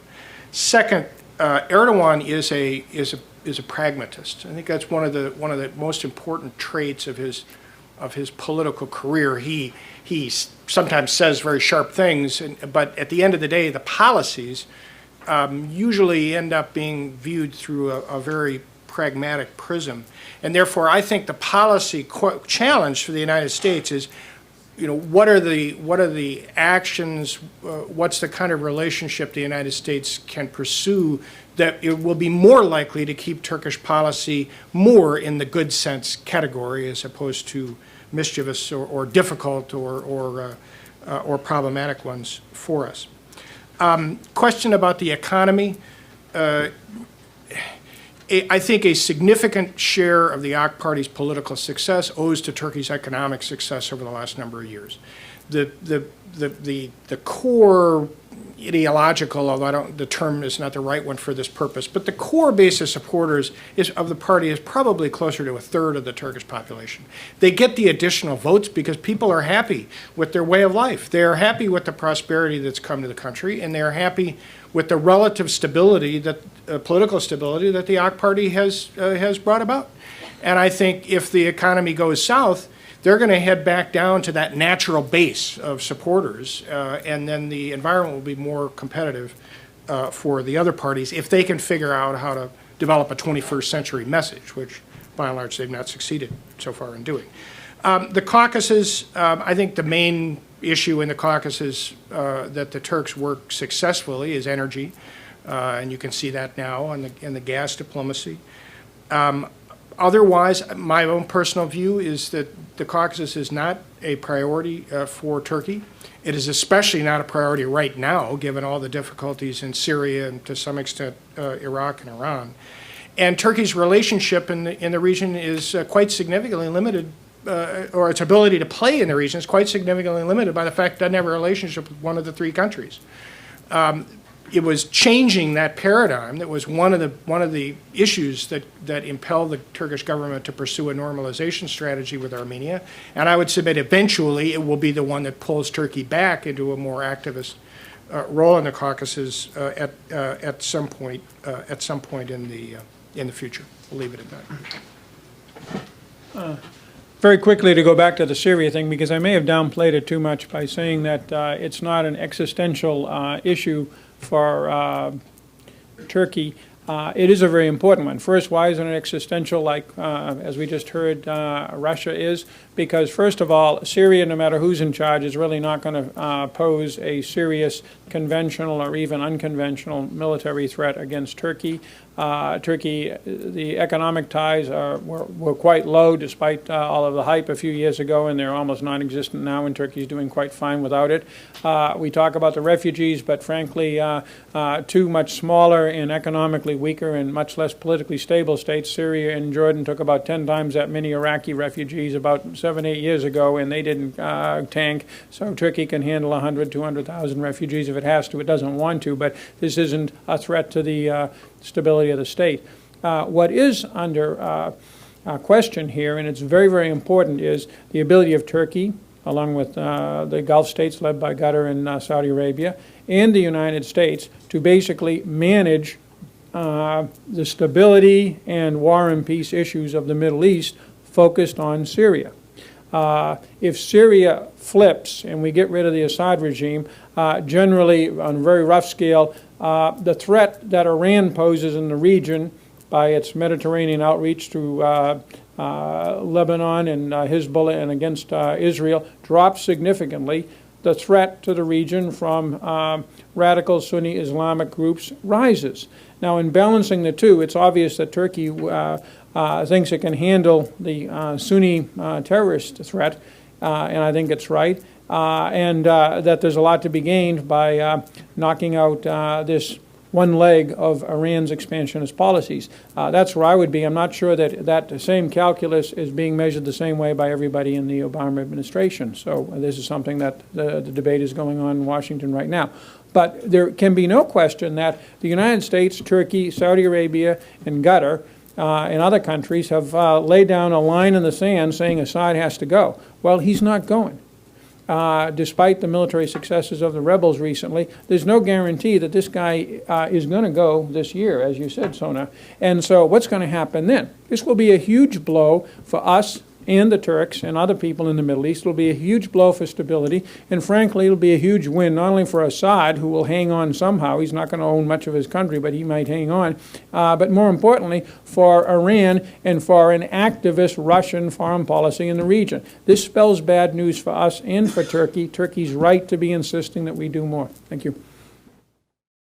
Second, Erdogan is a pragmatist. I think that's one of the most important traits of his political career. He sometimes says very sharp things, but at the end of the day, the policies usually end up being viewed through a very pragmatic prism. And therefore, I think the policy challenge for the United States is, what are the actions, what's the kind of relationship the United States can pursue that it will be more likely to keep Turkish policy more in the good sense category as opposed to mischievous or difficult or problematic ones for us. Question about the economy. I think a significant share of the AK Party's political success owes to Turkey's economic success over the last number of years. The core ideological, although the term is not the right one for this purpose, but the core base of supporters of the party is probably closer to a third of the Turkish population. They get the additional votes because people are happy with their way of life. They are happy with the prosperity that's come to the country, and they are happy with the relative stability, political stability that the AK Party has brought about. And I think if the economy goes south, they're going to head back down to that natural base of supporters, and then the environment will be more competitive for the other parties if they can figure out how to develop a 21st century message, which by and large they've not succeeded so far in doing. The Caucasus, I think the main issue in the Caucasus that the Turks work successfully is energy, and you can see that now in the gas diplomacy. Otherwise, my own personal view is that the Caucasus is not a priority for Turkey. It is especially not a priority right now, given all the difficulties in Syria and to some extent Iraq and Iran. And Turkey's relationship in the region is quite significantly limited, or its ability to play in the region is quite significantly limited by the fact it doesn't have a relationship with one of the three countries. It was changing that paradigm that was one of the issues that impelled the Turkish government to pursue a normalization strategy with Armenia. And I would submit eventually it will be the one that pulls Turkey back into a more activist role in the Caucasus at some point in the future. We'll leave it at that. Very quickly, to go back to the Syria thing, because I may have downplayed it too much by saying that it's not an existential issue for Turkey. It is a very important one. First, why isn't it existential like, as we just heard, Russia is? Because, first of all, Syria, no matter who's in charge, is really not going to pose a serious conventional or even unconventional military threat against Turkey. Turkey, the economic ties were quite low despite all of the hype a few years ago, and they're almost non-existent now, and Turkey's doing quite fine without it. We talk about the refugees, but frankly, two much smaller and economically weaker and much less politically stable states, Syria and Jordan, took about 10 times that many Iraqi refugees about 7-8 years ago, and they didn't tank. So Turkey can handle 100,000, 200,000 refugees if it has to. It doesn't want to, but this isn't a threat to the stability of the state. What is under question here, and it's very, very important, is the ability of Turkey, along with the Gulf states led by Qatar and Saudi Arabia, and the United States, to basically manage the stability and war and peace issues of the Middle East focused on Syria. If Syria flips and we get rid of the Assad regime, generally, on a very rough scale, the threat that Iran poses in the region by its Mediterranean outreach to Lebanon and Hezbollah and against Israel drops significantly. The threat to the region from radical Sunni Islamic groups rises. Now, in balancing the two, it's obvious that Turkey thinks it can handle the Sunni terrorist threat, and I think it's right, and that there's a lot to be gained by knocking out this one leg of Iran's expansionist policies. That's where I would be. I'm not sure that that same calculus is being measured the same way by everybody in the Obama administration. So this is something that the debate is going on in Washington right now. But there can be no question that the United States, Turkey, Saudi Arabia, and Qatar and other countries have laid down a line in the sand saying Assad has to go. Well, he's not going. Despite the military successes of the rebels recently, there's no guarantee that this guy is going to go this year, as you said, Soner. And so what's going to happen then? This will be a huge blow for us and the Turks and other people in the Middle East. It will be a huge blow for stability, and frankly, it'll be a huge win not only for Assad, who will hang on somehow. He's not going to own much of his country, but he might hang on. But more importantly, for Iran and for an activist Russian foreign policy in the region. This spells bad news for us and for Turkey. Turkey's right to be insisting that we do more. Thank you.